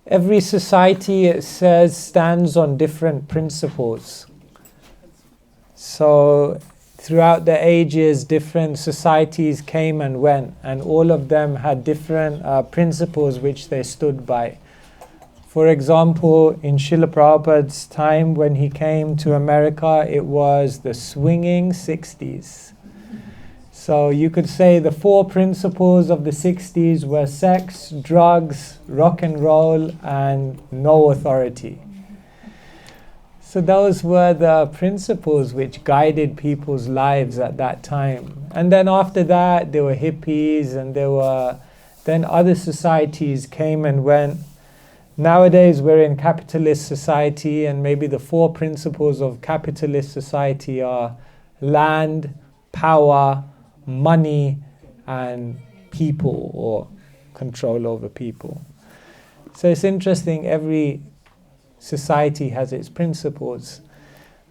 every society, it says, stands on different principles. So throughout the ages, different societies came and went, and all of them had different principles which they stood by. For example, in Srila Prabhupada's time, when he came to America, it was the swinging 60s. So you could say the 4 principles of the 60s were sex, drugs, rock and roll, and no authority. So those were the principles which guided people's lives at that time. And then after that, there were hippies, and then other societies came and went. Nowadays, we're in capitalist society, and maybe the 4 principles of capitalist society are land, power, money, and people, or control over people. So it's interesting, every society has its principles,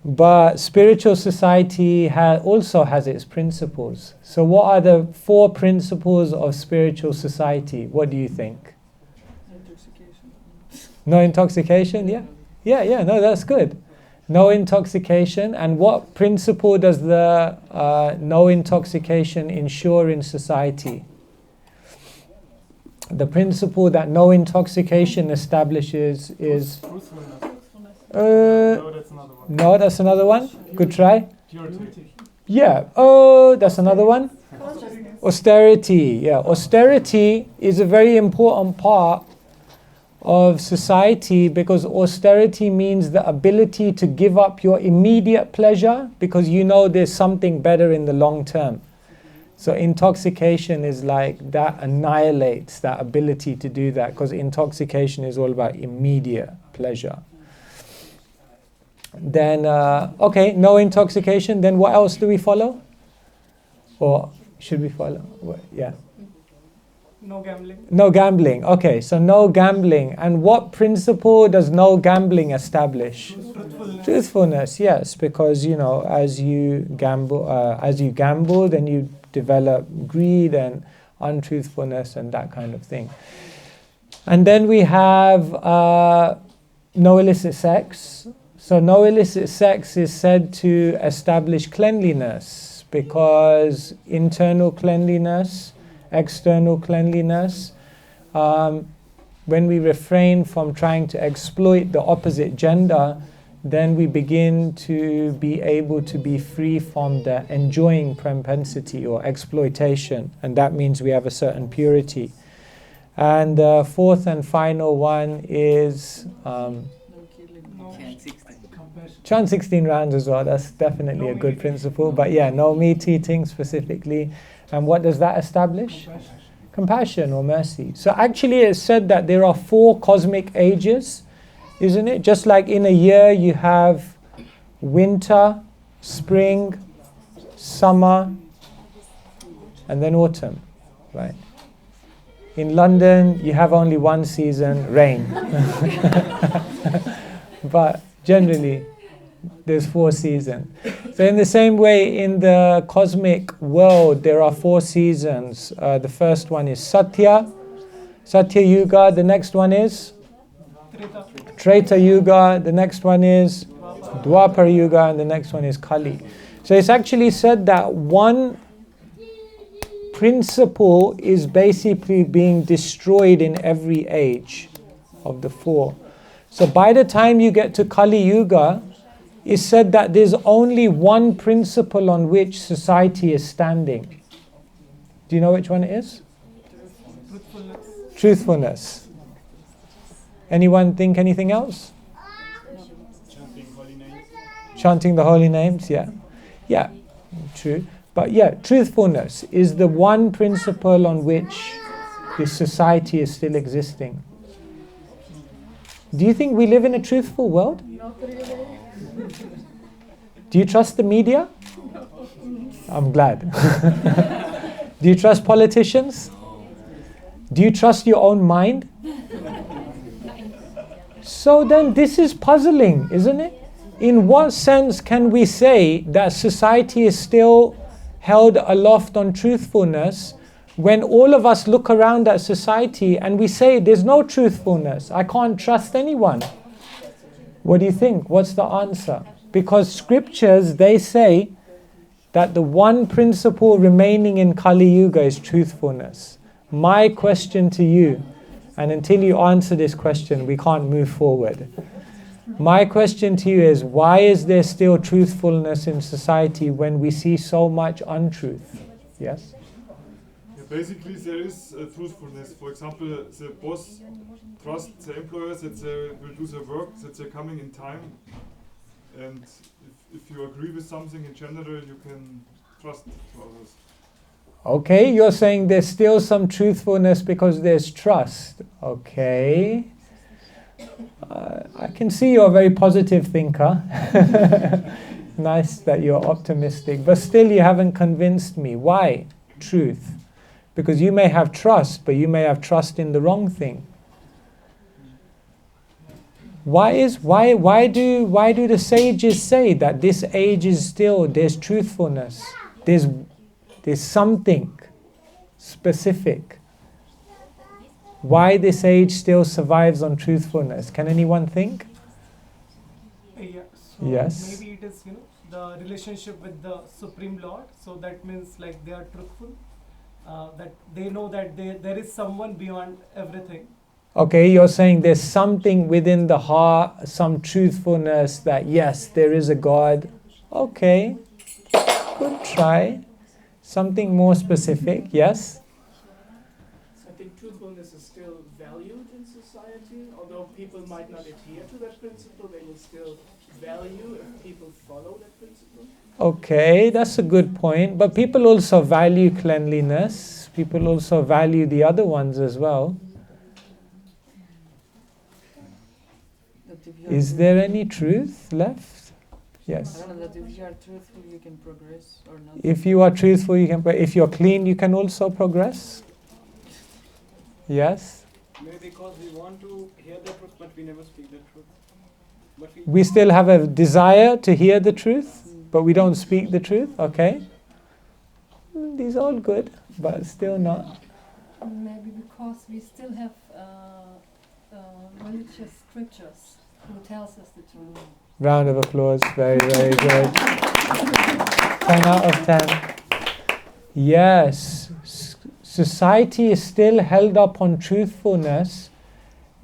but spiritual society also has its principles. So what are the 4 principles of spiritual society? What do you think? No intoxication? Yeah, no, that's good. No intoxication. And what principle does the no intoxication ensure in society? The principle that no intoxication establishes is... No, that's another one. Good try. Yeah. Oh, that's another one. Austerity. Yeah, austerity is a very important part of society, because austerity means the ability to give up your immediate pleasure because you know there's something better in the long term. So intoxication is like that, annihilates that ability to do that, because intoxication is all about immediate pleasure. Then, okay, no intoxication. Then what else do we follow? Or should we follow? Yeah. No gambling. No gambling. Okay, so no gambling. And what principle does no gambling establish? Truthfulness, yes, because as you gamble, then you develop greed and untruthfulness and that kind of thing. And then we have no illicit sex. So no illicit sex is said to establish cleanliness, because internal cleanliness, external cleanliness, when we refrain from trying to exploit the opposite gender, then we begin to be able to be free from the enjoying propensity or exploitation, and that means we have a certain purity. And the 4th and final one is chant 16 rounds as well. That's definitely a good principle, but yeah, no meat eating specifically. And what does that establish? Compassion or mercy. So actually it's said that there are 4 cosmic ages, isn't it? Just like in a year you have winter, spring, summer, and then autumn, right? In London you have only one season, rain. But generally there's 4 seasons. So in the same way, in the cosmic world, there are 4 seasons. The first one is Satya Yuga. The next one is Treta Yuga. The next one is Dwapara Yuga, and the next one is Kali. So it's actually said that one principle is basically being destroyed in every age of the 4. So by the time you get to Kali Yuga, it's said that there's only one principle on which society is standing. Do you know which one it is? Truthfulness. Anyone think anything else? Chanting holy names. Chanting the holy names, yeah. Yeah, true. But yeah, truthfulness is the one principle on which this society is still existing. Do you think we live in a truthful world? Do you trust the media? I'm glad. Do you trust politicians? Do you trust your own mind? So then this is puzzling, isn't it? In what sense can we say that society is still held aloft on truthfulness when all of us look around at society and we say there's no truthfulness, I can't trust anyone, what do you think? What's the answer? Because scriptures, they say that the one principle remaining in Kali Yuga is truthfulness. My question to you, and until you answer this question, we can't move forward. My question to you is, why is there still truthfulness in society when we see so much untruth? Yes? Yeah, basically, there is truthfulness. For example, the boss trusts the employers that they will do their work, that they're coming in time. And if you agree with something in general, you can trust to others. Okay, you're saying there's still some truthfulness because there's trust. Okay. I can see you're a very positive thinker. Nice that you're optimistic. But still you haven't convinced me. Why? Truth. Because you may have trust, but you may have trust in the wrong thing. Why do the sages say that this age is still, there's truthfulness, there's something specific? Why this age still survives on truthfulness? Can anyone think? Yeah. So Yes. maybe it is, the relationship with the Supreme Lord. So that means like they are truthful. That they know that there is someone beyond everything. Okay, you're saying there's something within the heart, some truthfulness that yes, there is a God. Okay, good try. Something more specific, yes? So I think truthfulness is still valued in society, although people might not adhere to that principle, they will still value if people follow that principle. Okay, that's a good point. But people also value cleanliness. People also value the other ones as well. Is there any truth left? Yes. I don't know that if you are truthful, you can progress or not. If you are truthful, you can. If you're clean, you can also progress. Yes. Maybe because we want to hear the truth, but we never speak the truth. But We still have a desire to hear the truth, but we don't speak the truth. Okay. These are all good, but still not. Maybe because we still have religious scriptures who tells us the truth. Round of applause. Very, very good. 10 out of 10. Yes. Society is still held up on truthfulness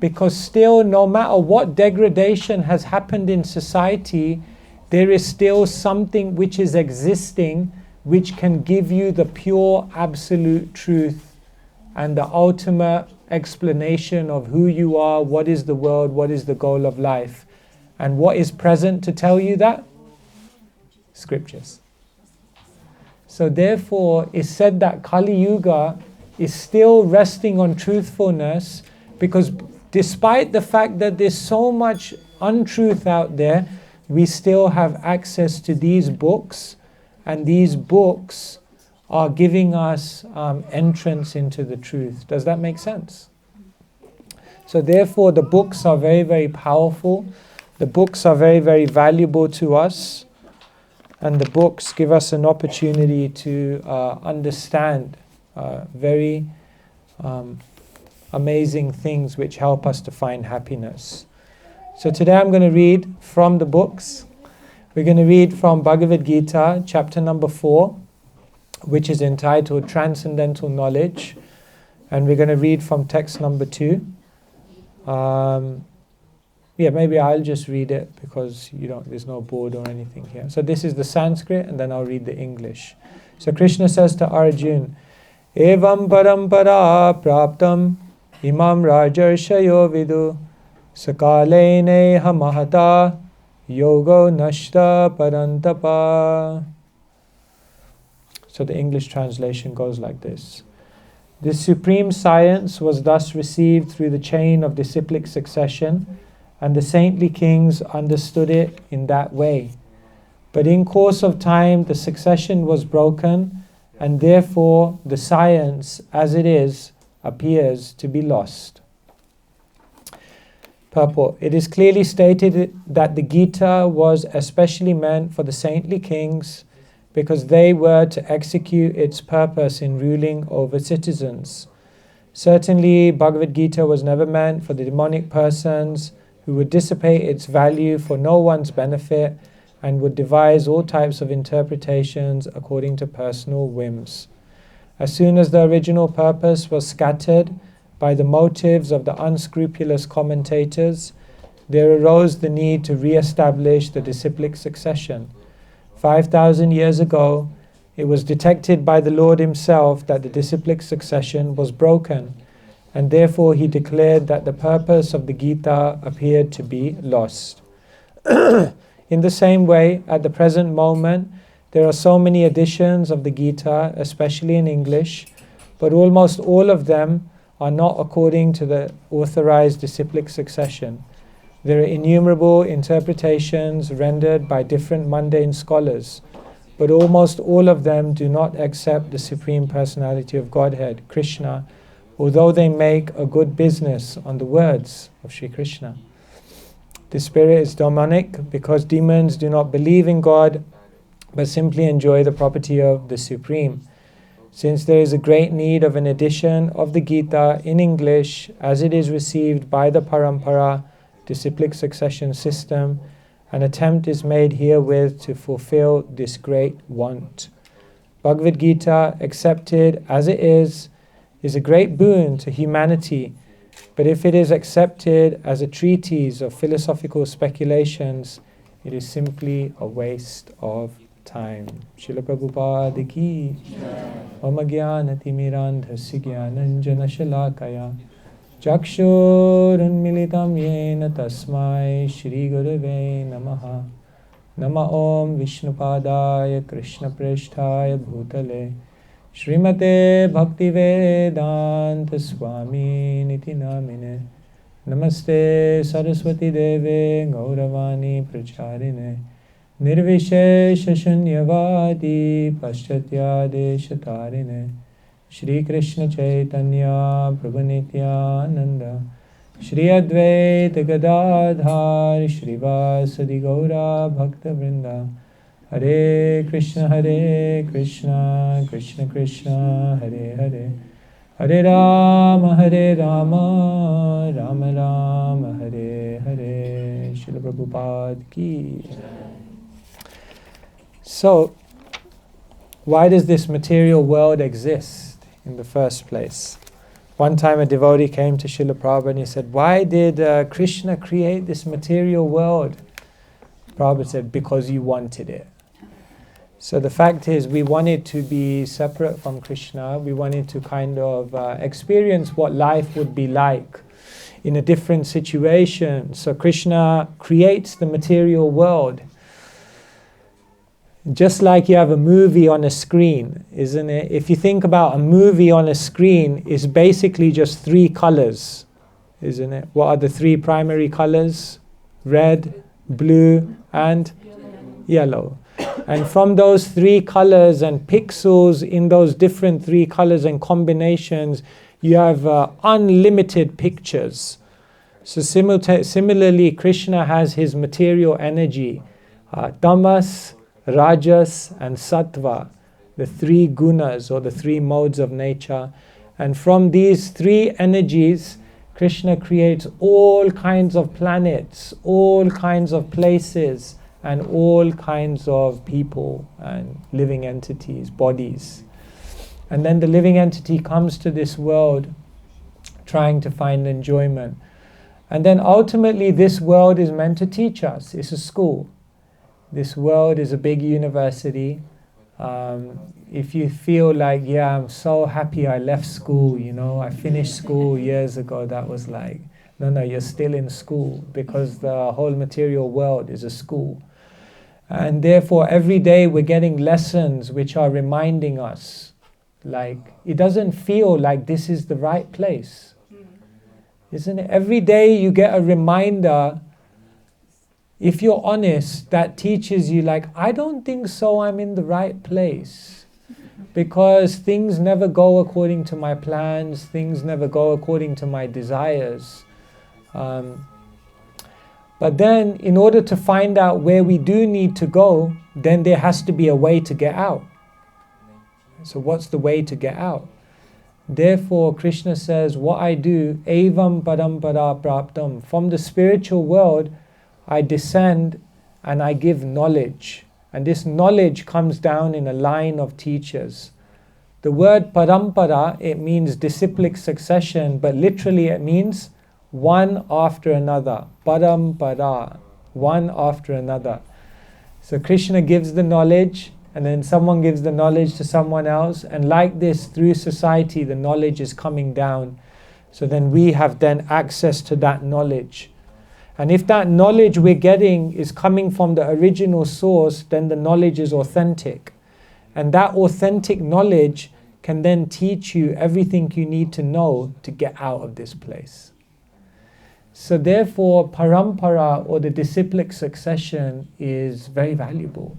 because still, no matter what degradation has happened in society, there is still something which is existing which can give you the pure absolute truth and the ultimate explanation of who you are, what is the world, what is the goal of life. And what is present to tell you that? Scriptures. So therefore, it's said that Kali Yuga is still resting on truthfulness because despite the fact that there's so much untruth out there, we still have access to these books, and these books are giving us entrance into the truth. Does that make sense? So therefore, the books are very, very powerful. The books are very, very valuable to us. And the books give us an opportunity to understand very amazing things which help us to find happiness. So today I'm going to read from the books. We're going to read from Bhagavad-gita, chapter number 4, which is entitled Transcendental Knowledge. And we're going to read from text number 2. Maybe I'll just read it because there's no board or anything here. So this is the Sanskrit and then I'll read the English. So Krishna says to Arjun, Evam parampara praptam imam rajarshayo vidu sakale neha mahata yogo nashta parantapa. So the English translation goes like this. This supreme science was thus received through the chain of disciplic succession, and the saintly kings understood it in that way. But in course of time, the succession was broken, and therefore the science, as it is, appears to be lost. Purport. It is clearly stated that the Gita was especially meant for the saintly kings, because they were to execute its purpose in ruling over citizens. Certainly, Bhagavad-gita was never meant for the demonic persons who would dissipate its value for no one's benefit and would devise all types of interpretations according to personal whims. As soon as the original purpose was scattered by the motives of the unscrupulous commentators, there arose the need to re-establish the disciplic succession. 5,000 years ago, it was detected by the Lord himself that the disciplic succession was broken, and therefore he declared that the purpose of the Gita appeared to be lost. In the same way, at the present moment, there are so many editions of the Gita, especially in English, but almost all of them are not according to the authorized disciplic succession. There are innumerable interpretations rendered by different mundane scholars, but almost all of them do not accept the Supreme Personality of Godhead, Krishna, although they make a good business on the words of Sri Krishna. The spirit is demonic because demons do not believe in God, but simply enjoy the property of the Supreme. Since there is a great need of an edition of the Gita in English as it is received by the Parampara, disciplic succession system, an attempt is made herewith to fulfill this great want. Bhagavad-gita, accepted as it is a great boon to humanity, but if it is accepted as a treatise of philosophical speculations, it is simply a waste of time. Srila Prabhupada ki Om Jnana Timirandhasya Jnananjana Shalakaya Chakshurunmilitam Yena Tasmai Shri Gurave Namaha Nama Om Vishnupadaya Krishna Preshthaya Bhutale Srimate Bhaktivedanta Swami Niti Namine Namaste Saraswati Deve Gauravani Pracharine Nirvishesha Shunyavadi Paschatya Deshatarine Shri Krishna Chaitanya Prabhu Nityananda Shri Advaita Gadadhar Shri Vasadi Gaura Bhakta Vrinda Hare Krishna Krishna Krishna Hare Hare Hare Rama Rama Rama Hare Hare Srila Prabhupada ki. So, why does this material world exist in the first place? One time a devotee came to Srila Prabhupada and he said, why did Krishna create this material world? Prabhupada said, because you wanted it. So the fact is, we wanted to be separate from Krishna. We wanted to kind of experience what life would be like in a different situation. So Krishna creates the material world. Just like you have a movie on a screen, isn't it? If you think about a movie on a screen, it's basically just three colors, isn't it? What are the three primary colors? Red, blue, and yellow. And from those three colors and pixels in those different three colors and combinations, you have unlimited pictures. So similarly, Krishna has his material energy, tamas, rajas and sattva, the three gunas or the three modes of nature. And from these three energies, Krishna creates all kinds of planets, all kinds of places, and all kinds of people and living entities, bodies. And then the living entity comes to this world trying to find enjoyment. And then ultimately this world is meant to teach us. It's a school. This world is a big university. If you feel like, yeah, I'm so happy I left school, I finished school years ago, that was like, no, you're still in school, because the whole material world is a school. And therefore, every day we're getting lessons which are reminding us, like, it doesn't feel like this is the right place. Isn't it? Every day you get a reminder. If you're honest, that teaches you, like, I don't think so, I'm in the right place. Because things never go according to my plans, things never go according to my desires. But But then in order to find out where we do need to go, then there has to be a way to get out. So what's the way to get out? Therefore, Krishna says, what I do, evam parampara praptam, from the spiritual world, I descend and I give knowledge. And this knowledge comes down in a line of teachers. The word parampara, it means disciplic succession, but literally it means one after another. Parampara, one after another. So Krishna gives the knowledge, and then someone gives the knowledge to someone else, and like this, through society, the knowledge is coming down. So then we have then access to that knowledge. And if that knowledge we're getting is coming from the original source, then the knowledge is authentic. And that authentic knowledge can then teach you everything you need to know to get out of this place. So therefore, parampara, or the disciplic succession, is very valuable.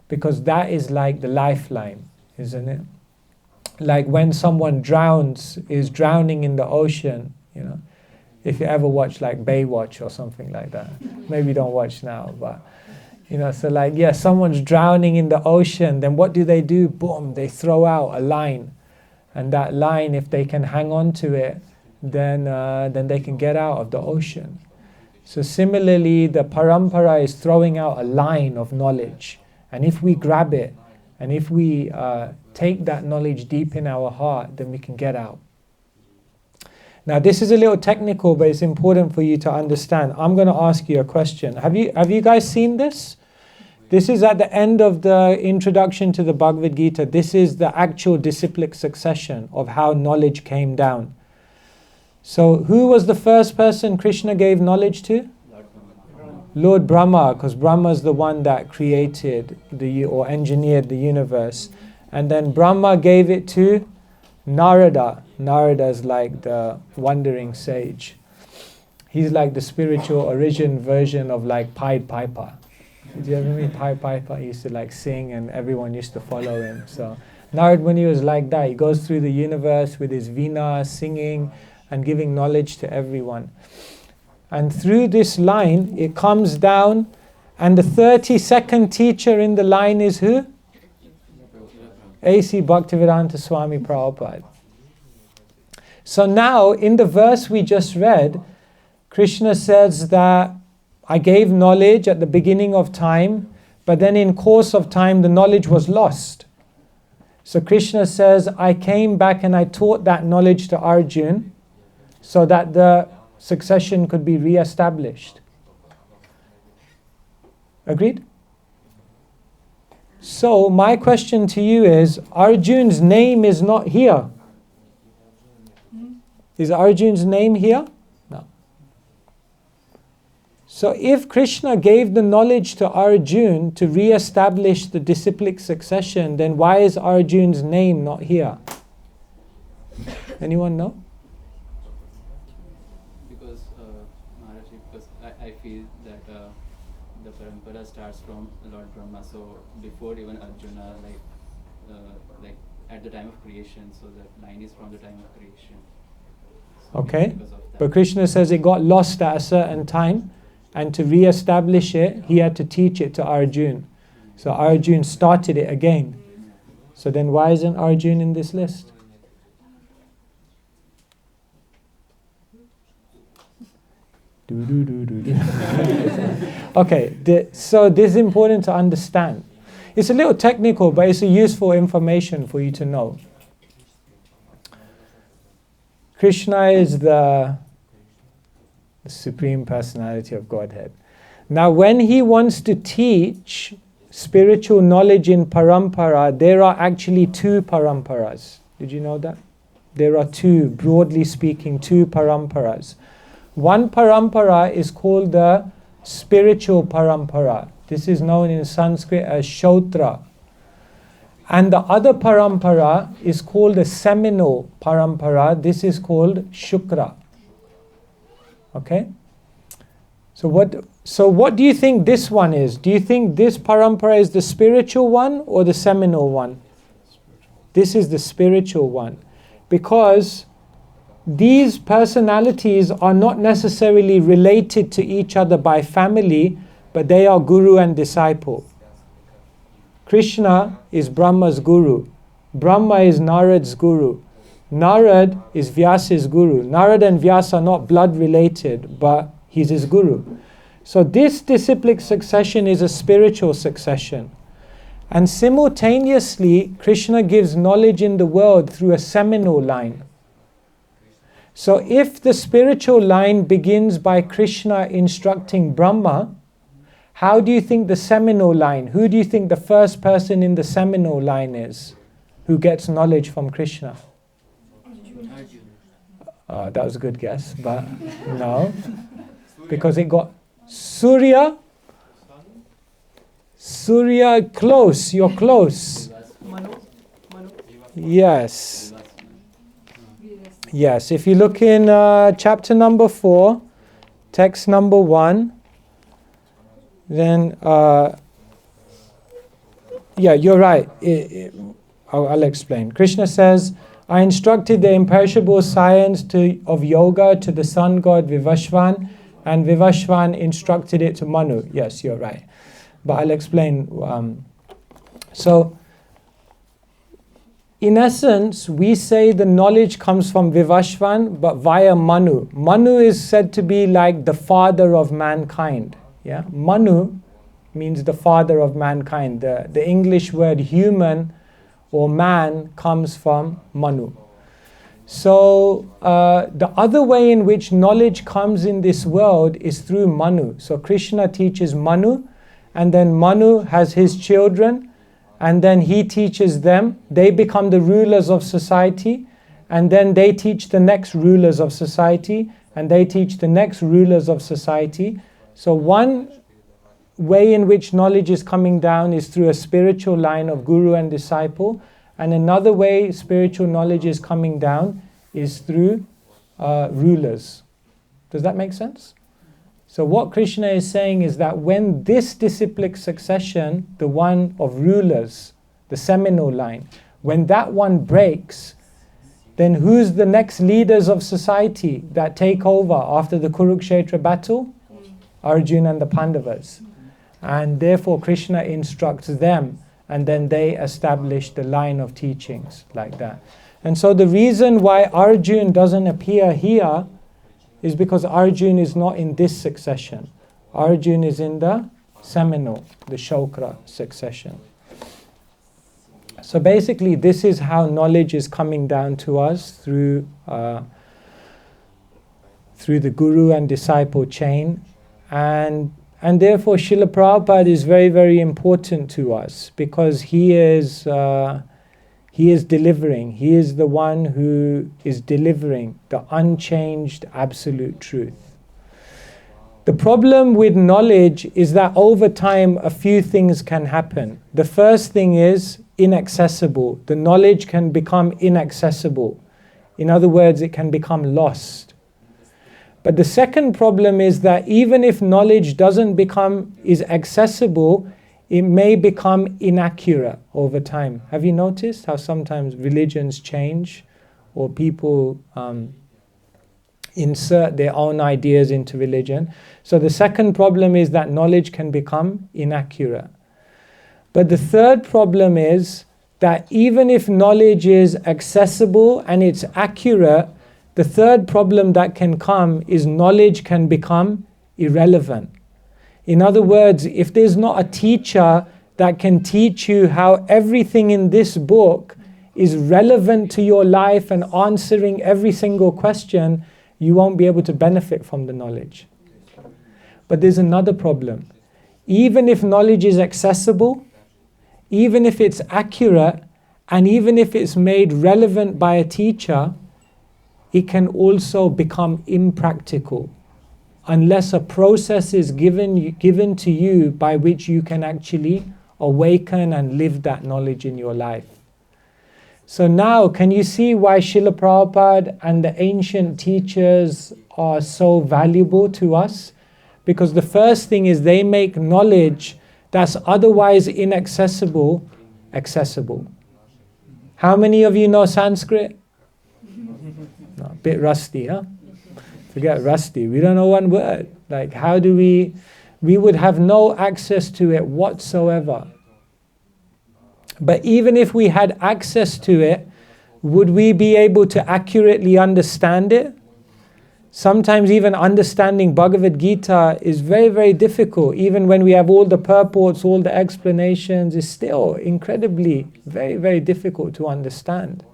Because that is like the lifeline, isn't it? Like when someone is drowning in the ocean, you know. If you ever watch like Baywatch or something like that. Maybe don't watch now, but you know, so like, yeah, someone's drowning in the ocean, then what do? Boom, they throw out a line. And that line, if they can hang on to it, then they can get out of the ocean. So similarly, the parampara is throwing out a line of knowledge. And if we grab it, and if we take that knowledge deep in our heart, then we can get out. Now this is a little technical, but it's important for you to understand. I'm going to ask you a question. Have you guys seen this? This is at the end of the introduction to the Bhagavad-gita. This is the actual disciplic succession of how knowledge came down. So who was the first person Krishna gave knowledge to? Lord Brahma, because Brahma is the one that created or engineered the universe. And then Brahma gave it to Narada. Narada is like the wandering sage. He's like the spiritual origin version of like Pied Piper. Did you ever meet Pied Piper? He used to like sing and everyone used to follow him. So Narada, when he was like that, he goes through the universe with his veena, singing and giving knowledge to everyone. And through this line, it comes down, and the 32nd teacher in the line is who? A.C. Bhaktivedanta Swami Prabhupada. So now, in the verse we just read, Krishna says that I gave knowledge at the beginning of time, but then in course of time the knowledge was lost. So Krishna says, I came back and I taught that knowledge to Arjuna so that the succession could be re-established. Agreed? So my question to you is, Arjuna's name is not here. Is Arjuna's name here? No. So if Krishna gave the knowledge to Arjuna to re-establish the disciplic succession, then why is Arjuna's name not here? Anyone know? Because Maharaj, because I feel that the parampara starts from Lord Brahma, so before even Arjuna, like at the time of creation, so that line is from the time of creation. So Okay, but Krishna says it got lost at a certain time, and to re-establish it, he had to teach it to Arjuna. So Arjuna started it again. So then why isn't Arjuna in this list? Okay, so this is important to understand. It's a little technical, but it's a useful information for you to know. Krishna is the Supreme Personality of Godhead. Now, when he wants to teach spiritual knowledge in parampara, there are actually two paramparas. Did you know that? There are two, broadly speaking, two paramparas. One parampara is called the spiritual parampara. This is known in Sanskrit as Shautra. And the other parampara is called the Seminole parampara. This is called Shukra. Okay? So what do you think this one is? Do you think this parampara is the spiritual one or the Seminole one? This is the spiritual one. Because these personalities are not necessarily related to each other by family, but they are guru and disciple. Krishna is Brahma's guru. Brahma is Narad's guru. Narad is Vyasa's guru. Narad and Vyasa are not blood related, but he's his guru. So this disciplic succession is a spiritual succession. And simultaneously, Krishna gives knowledge in the world through a Seminole line. So if the spiritual line begins by Krishna instructing Brahma, how do you think the Seminole line, who do you think the first person in the Seminole line is who gets knowledge from Krishna? That was a good guess, but no. Because it got Surya, close, you're close. Yes. Yes, if you look in chapter number 4, text number 1, then, yeah, you're right. I'll explain. Krishna says, I instructed the imperishable science of yoga to the sun god Vivashvan, and Vivashvan instructed it to Manu. Yes, you're right. But I'll explain. So, in essence, we say the knowledge comes from Vivashvan, but via Manu. Manu is said to be like the father of mankind. Yeah, Manu means the father of mankind. The English word human or man comes from Manu. So the other way in which knowledge comes in this world is through Manu. So Krishna teaches Manu, and then Manu has his children, and then he teaches them. They become the rulers of society, and then they teach the next rulers of society, and they teach the next rulers of society. So one way in which knowledge is coming down is through a spiritual line of guru and disciple, and another way spiritual knowledge is coming down is through rulers. Does that make sense? So what Krishna is saying is that when this disciplic succession, the one of rulers, the Seminole line, when that one breaks, then who's the next leaders of society that take over after the Kurukshetra battle? Arjuna and the Pandavas. And therefore Krishna instructs them, and then they establish the line of teachings like that. And so the reason why Arjuna doesn't appear here is because Arjuna is not in this succession. Arjuna is in the Seminole, the Shokra succession. So basically this is how knowledge is coming down to us through the guru and disciple chain. And therefore Srila Prabhupada is very, very important to us, because he is delivering. He is the one who is delivering the unchanged absolute truth. The problem with knowledge is that over time a few things can happen. The first thing is inaccessible. The knowledge can become inaccessible. In other words, it can become lost. But the second problem is that even if knowledge is accessible, it may become inaccurate over time. Have you noticed how sometimes religions change, or people insert their own ideas into religion? So the second problem is that knowledge can become inaccurate. But the third problem is that even if knowledge is accessible and it's accurate, the third problem that can come is knowledge can become irrelevant. In other words, if there's not a teacher that can teach you how everything in this book is relevant to your life and answering every single question, you won't be able to benefit from the knowledge. But there's another problem. Even if knowledge is accessible, even if it's accurate, and even if it's made relevant by a teacher, it can also become impractical unless a process is given to you by which you can actually awaken and live that knowledge in your life. So now, can you see why Srila Prabhupada and the ancient teachers are so valuable to us? Because the first thing is they make knowledge that's otherwise inaccessible, accessible. How many of you know Sanskrit? No, a bit rusty, huh? Forget rusty. We don't know one word. Like, how do we would have no access to it whatsoever. But even if we had access to it, would we be able to accurately understand it? Sometimes even understanding Bhagavad-gita is very, very difficult. Even when we have all the purports, all the explanations, it's still incredibly, very, very difficult to understand.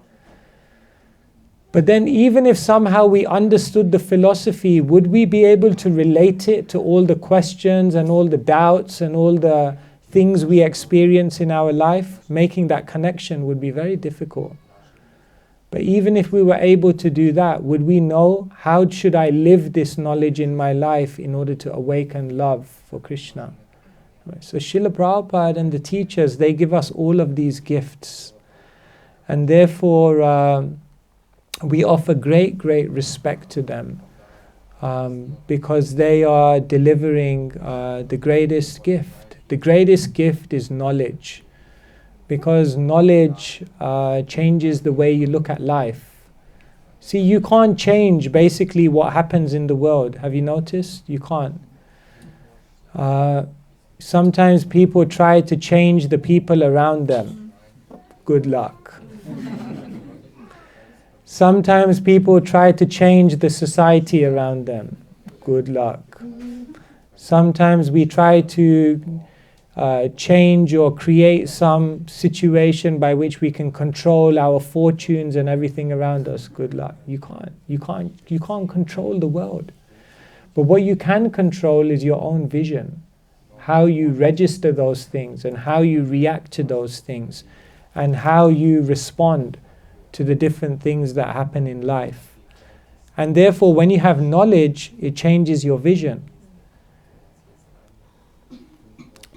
But then even if somehow we understood the philosophy, would we be able to relate it to all the questions and all the doubts and all the things we experience in our life? Making that connection would be very difficult. But even if we were able to do that, would we know how should I live this knowledge in my life in order to awaken love for Krishna? So Srila Prabhupada and the teachers, they give us all of these gifts. And therefore, we offer great, great respect to them because they are delivering the greatest gift. The greatest gift is knowledge. Because knowledge changes the way you look at life. See, you can't change basically what happens in the world. Have you noticed? You can't. Sometimes people try to change the people around them. Good luck. Sometimes people try to change the society around them. Good luck. Sometimes we try to change or create some situation by which we can control our fortunes and everything around us. Good luck. You can't control the world. But what you can control is your own vision, how you register those things and how you react to those things and how you respond to the different things that happen in life. And therefore, when you have knowledge, it changes your vision.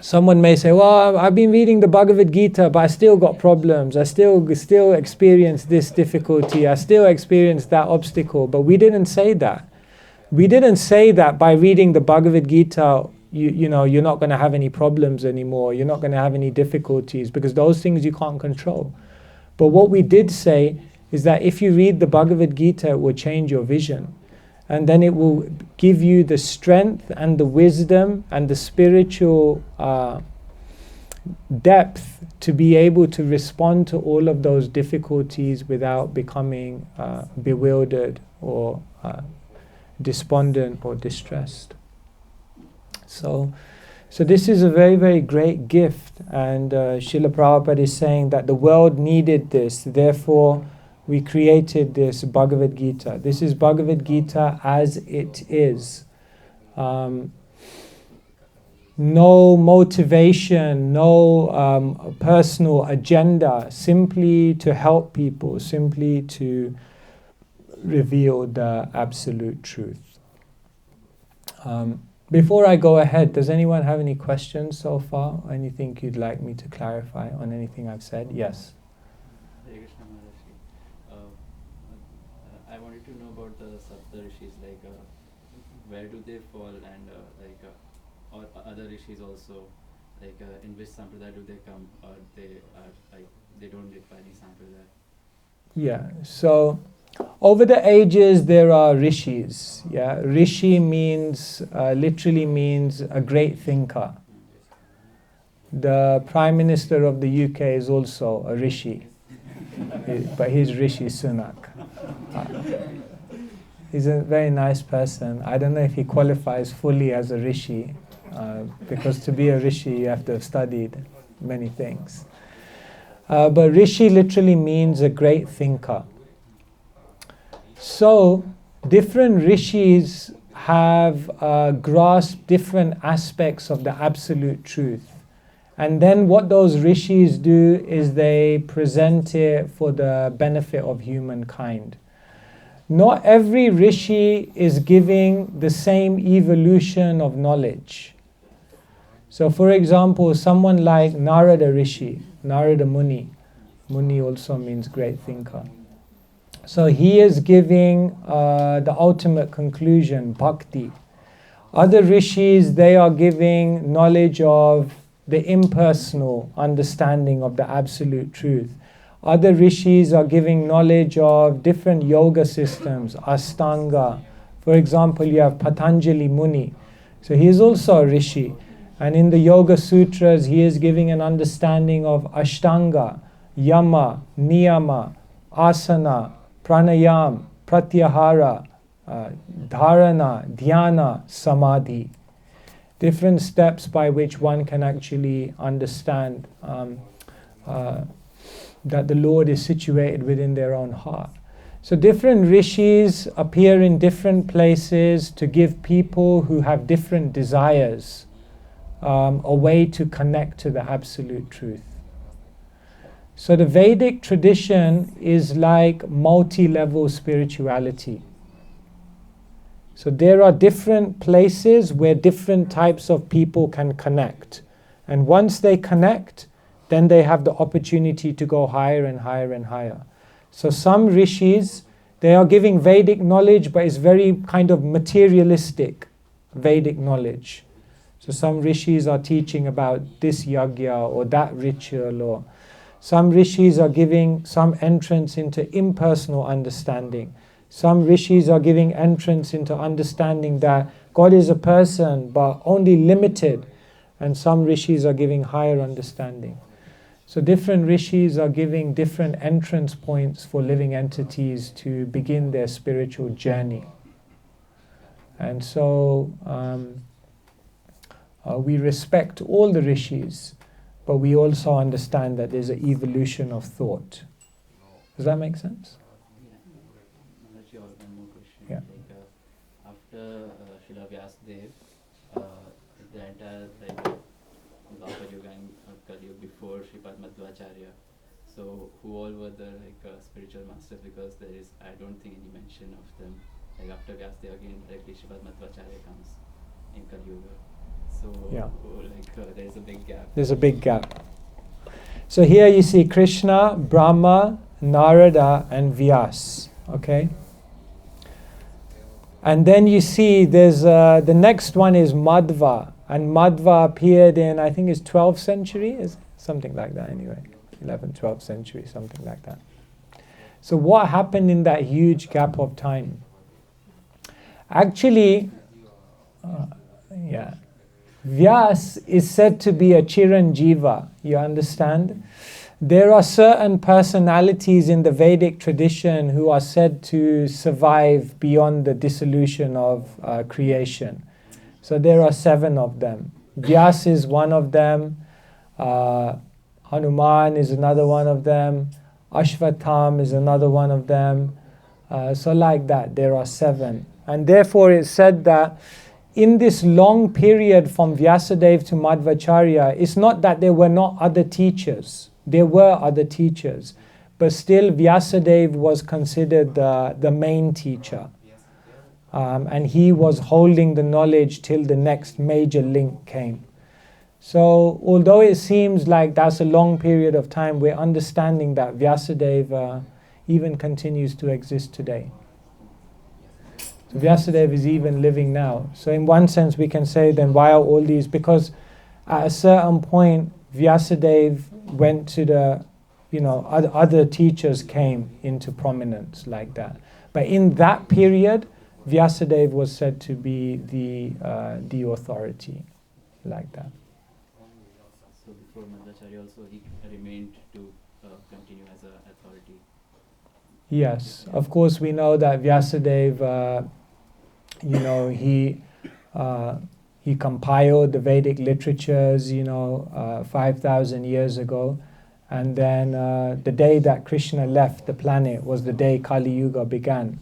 Someone may say, well, I've been reading the Bhagavad-gita, but I still got problems. I still experience this difficulty. I still experience that obstacle. But we didn't say that. We didn't say that by reading the Bhagavad-gita, you know, you're not going to have any problems anymore. You're not going to have any difficulties because those things you can't control. But what we did say is that if you read the Bhagavad-gita, it will change your vision. And then it will give you the strength and the wisdom and the spiritual depth to be able to respond to all of those difficulties without becoming bewildered or despondent or distressed. So this is a very, very great gift. And Srila Prabhupada is saying that the world needed this. Therefore, we created this Bhagavad-gita. This is Bhagavad-gita as it is. No motivation, no personal agenda, simply to help people, simply to reveal the absolute truth. Before I go ahead, does anyone have any questions so far? Anything you'd like me to clarify on anything I've said? Yes. Hare Krishna Maharaj. I wanted to know about the Sapta Rishis, like where do they fall, and or other Rishis also, like in which sampradaya do they come, or they are like they don't live by any sampradaya? Yeah. So over the ages there are Rishis. Yeah. Rishi means literally means a great thinker. The Prime Minister of the UK is also a Rishi, but he's Rishi Sunak. He's a very nice person. I don't know if he qualifies fully as a Rishi, because to be a Rishi you have to have studied many things. But Rishi literally means a great thinker. So different Rishis have grasped different aspects of the absolute truth. And then what those Rishis do is they present it for the benefit of humankind. Not every Rishi is giving the same evolution of knowledge. So for example, someone like Narada Rishi, Narada Muni. Muni also means great thinker. So he is giving the ultimate conclusion, bhakti. Other Rishis, they are giving knowledge of the impersonal understanding of the absolute truth. Other rishis are giving knowledge of different yoga systems, Ashtanga. For example, you have Patanjali Muni. So he is also a rishi. And in the Yoga Sutras, he is giving an understanding of Ashtanga, Yama, Niyama, Asana, Pranayam, Pratyahara, Dharana, Dhyana, Samadhi. Different steps by which one can actually understand that the Lord is situated within their own heart. So different rishis appear in different places to give people who have different desires a way to connect to the absolute truth. So the Vedic tradition is like multi-level spirituality. So there are different places where different types of people can connect. And once they connect, then they have the opportunity to go higher and higher and higher. So some rishis, they are giving Vedic knowledge, but it's very kind of materialistic Vedic knowledge. So some rishis are teaching about this yagya or that ritual, or some rishis are giving some entrance into impersonal understanding. Some rishis are giving entrance into understanding that God is a person, but only limited. And some rishis are giving higher understanding. So different rishis are giving different entrance points for living entities to begin their spiritual journey. And so we respect all the rishis, but we also understand that there's an evolution of thought. Does that make sense? Maharaj, one more question. Yeah. After Srila Vyasadeva, the entire Bhagavad Yuga and Kali Yuga before Sripad Madhvacharya. So who all were the spiritual masters? Because there is, I don't think any mention of them. Like after Vyasadeva again, directly Sripad Madhvacharya comes in Kali Yuga. So Yeah. There's a big gap. There's a big gap. So here you see Krishna, Brahma, Narada and Vyas. Okay? And then you see there's the next one is Madhva. And Madhva appeared in, I think it's 12th century, is something like that anyway. 11th, 12th century, something like that. So what happened in that huge gap of time? Actually, Vyas is said to be a Chiranjiva, you understand? There are certain personalities in the Vedic tradition who are said to survive beyond the dissolution of creation. So there are 7 of them. Vyas is one of them. Hanuman is another one of them. Ashvatham is another one of them. So like that, there are 7. And therefore it's said that in this long period from Vyasadeva to Madhvacharya, it's not that there were not other teachers. There were other teachers. But still Vyasadeva was considered the main teacher. And he was holding the knowledge till the next major link came. So although it seems like that's a long period of time, we're understanding that Vyasadeva even continues to exist today. So Vyasadeva is even living now. So in one sense we can say then why are all these, because at a certain point Vyasadeva went to the, other teachers came into prominence like that. But in that period, Vyasadeva was said to be the authority, like that. So before Madhvacharya also he remained to continue as an authority. Yes, of course we know that Vyasadeva, he compiled the Vedic literatures, 5,000 years ago. And then the day that Krishna left the planet was the day Kali Yuga began.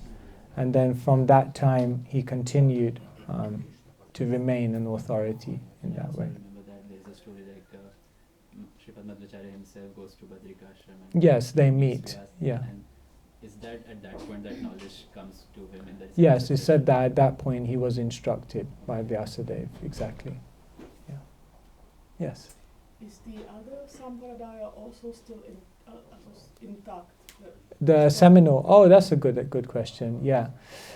And then from that time, he continued to remain an authority in that way. I remember that there's a story like Sripad Madhvacharya himself goes to Badrikashram. Yes, they meets meet. Vyas. Yeah. And is that at that point that knowledge comes to him? In that Yes, it said that at that point he was instructed by Vyasadeva. Exactly. Yeah. Yes. Is the other Sampradaya also still intact? The Seminole. Oh, that's a good question. Yeah.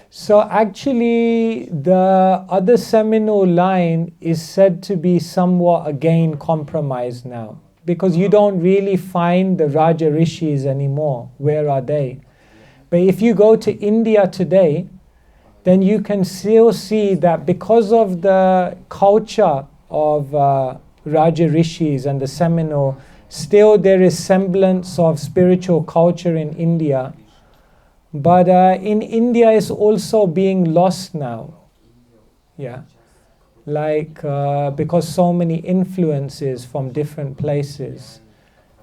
So actually, the other Seminole line is said to be somewhat again compromised now. because you don't really find the Raja Rishis anymore. Where are they? But if you go to India today, then you can still see that because of the culture of Raja Rishis and the Seminole, still there is semblance of spiritual culture in India. But in India it's also being lost now. Yeah. Like because so many influences from different places.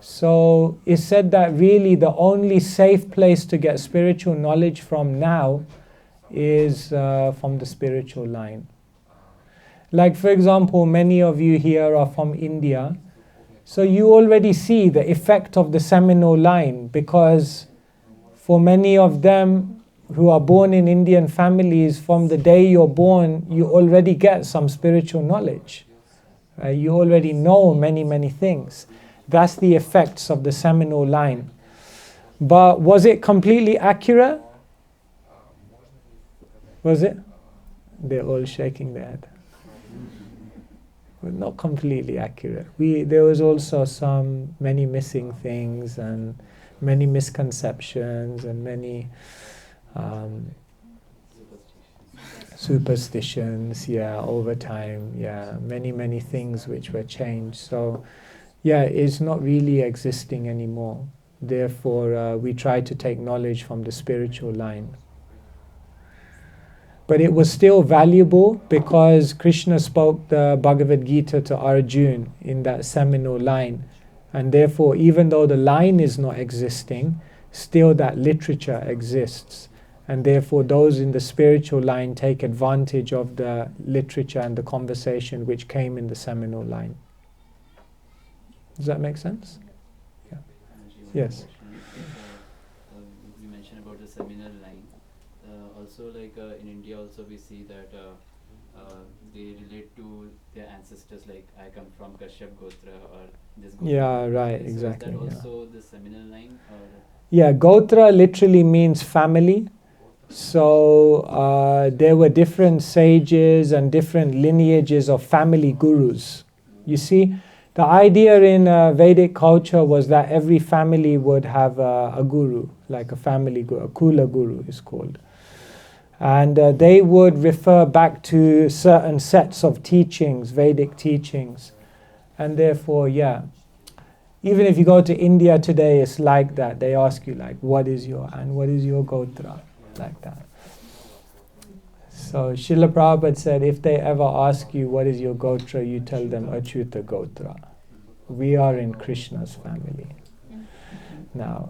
So it's said that really the only safe place to get spiritual knowledge from now is from the spiritual line. Like for example, many of you here are from India, so you already see the effect of the Seminole line, because for many of them who are born in Indian families, from the day you're born, you already get some spiritual knowledge. You already know many things. That's the effects of the Seminole line. But was it completely accurate? Was it? They're all shaking their head. Well, not completely accurate. There was also many missing things and many misconceptions and many superstitions, over time, many things which were changed. So, it's not really existing anymore. Therefore, we try to take knowledge from the spiritual line. But it was still valuable because Krishna spoke the Bhagavad-gita to Arjuna in that Seminole line. And therefore, even though the line is not existing, still that literature exists. And therefore, those in the spiritual line take advantage of the literature and the conversation which came in the Seminole line. Does that make sense? Yeah. Yes. You mentioned about the Seminole line. Also, like in India, also we see that they relate to their ancestors. Like I come from Kashyap Gotra or this. Gotra. Yeah, right, So exactly. is that also the Seminole line? Or? Yeah, Gotra literally means family. So there were different sages and different lineages of family gurus. You see, the idea in Vedic culture was that every family would have a guru, like a family guru, a Kula guru is called. And they would refer back to certain sets of teachings, Vedic teachings. And therefore, even if you go to India today, it's like that. They ask you like, what is your Gotra? Like that. So Srila Prabhupada said, if they ever ask you what is your Gotra, you tell them Achyuta Gotra. We are in Krishna's family. Now,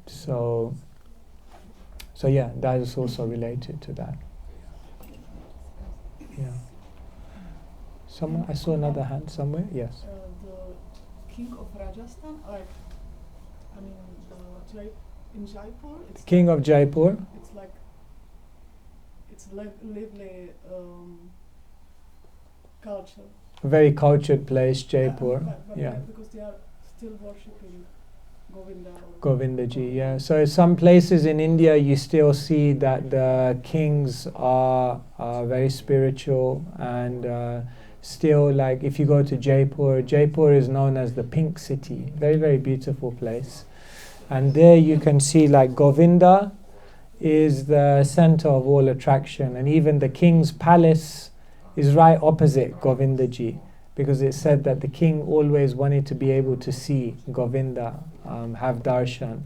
so that is also related to that. Yeah. Someone, I saw another hand somewhere. Yes. The king of Rajasthan, in Jaipur. King of Jaipur. It's lively culture. A very cultured place, Jaipur. But because they are still worshipping Govinda. Govindaji, yeah. So some places in India you still see that the kings are very spiritual, and still, like if you go to Jaipur, Jaipur is known as the Pink City. Very, very beautiful place. And there you can see like Govinda is the center of all attraction, and even the king's palace is right opposite Govindaji, because it said that the king always wanted to be able to see Govinda, have darshan.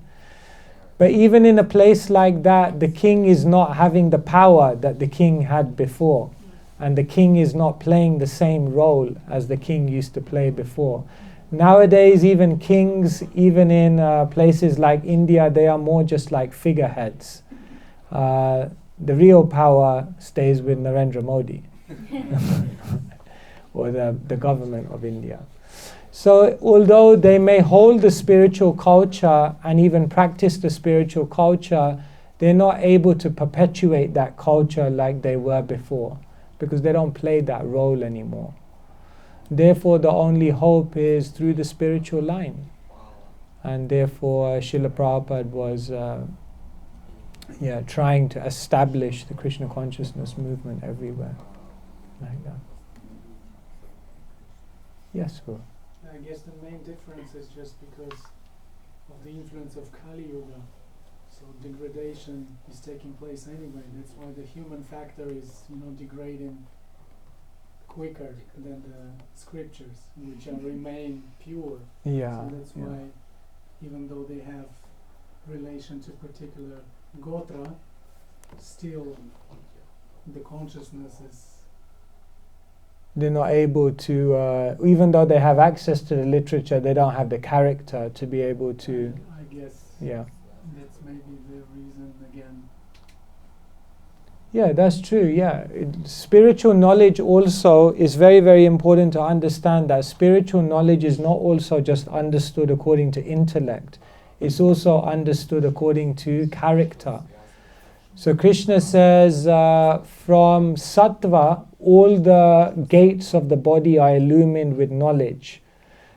But even in a place like that, the king is not having the power that the king had before, and the king is not playing the same role as the king used to play before. Nowadays, even kings, even in places like India, they are more just like figureheads. The real power stays with Narendra Modi or the government of India. So although they may hold the spiritual culture and even practice the spiritual culture, they're not able to perpetuate that culture like they were before, because they don't play that role anymore. Therefore, the only hope is through the spiritual line. And therefore, Srila Prabhupada was trying to establish the Krishna consciousness movement everywhere. Like that. Yes, Guru. I guess the main difference is just because of the influence of Kali Yuga. So degradation is taking place anyway. That's why the human factor is, degrading quicker than the scriptures, which remain pure. Yeah. So that's why, even though they have relation to particular gotra, still the consciousness is. They're not able to, even though they have access to the literature, they don't have the character to be able to. I guess. Yeah. That's maybe the reason again. Yeah, that's true. Yeah, spiritual knowledge also is very, very important to understand that spiritual knowledge is not also just understood according to intellect. It's also understood according to character. So Krishna says, from sattva, all the gates of the body are illumined with knowledge.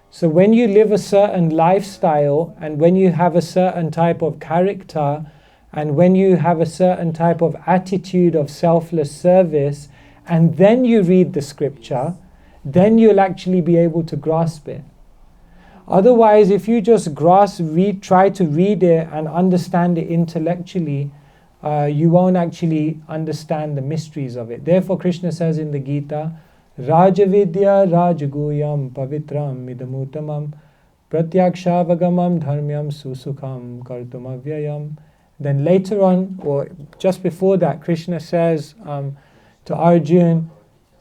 So when you live a certain lifestyle, and when you have a certain type of character, and when you have a certain type of attitude of selfless service, and then you read the scripture, then you'll actually be able to grasp it. Otherwise, if you just try to read it and understand it intellectually, you won't actually understand the mysteries of it. Therefore, Krishna says in the Gita, Rajavidya Rajaguyam Pavitram Midamutamam Pratyakshaavagamam Dharmyam Susukham Kartumavyayam. Then later on, or just before that, Krishna says to Arjun,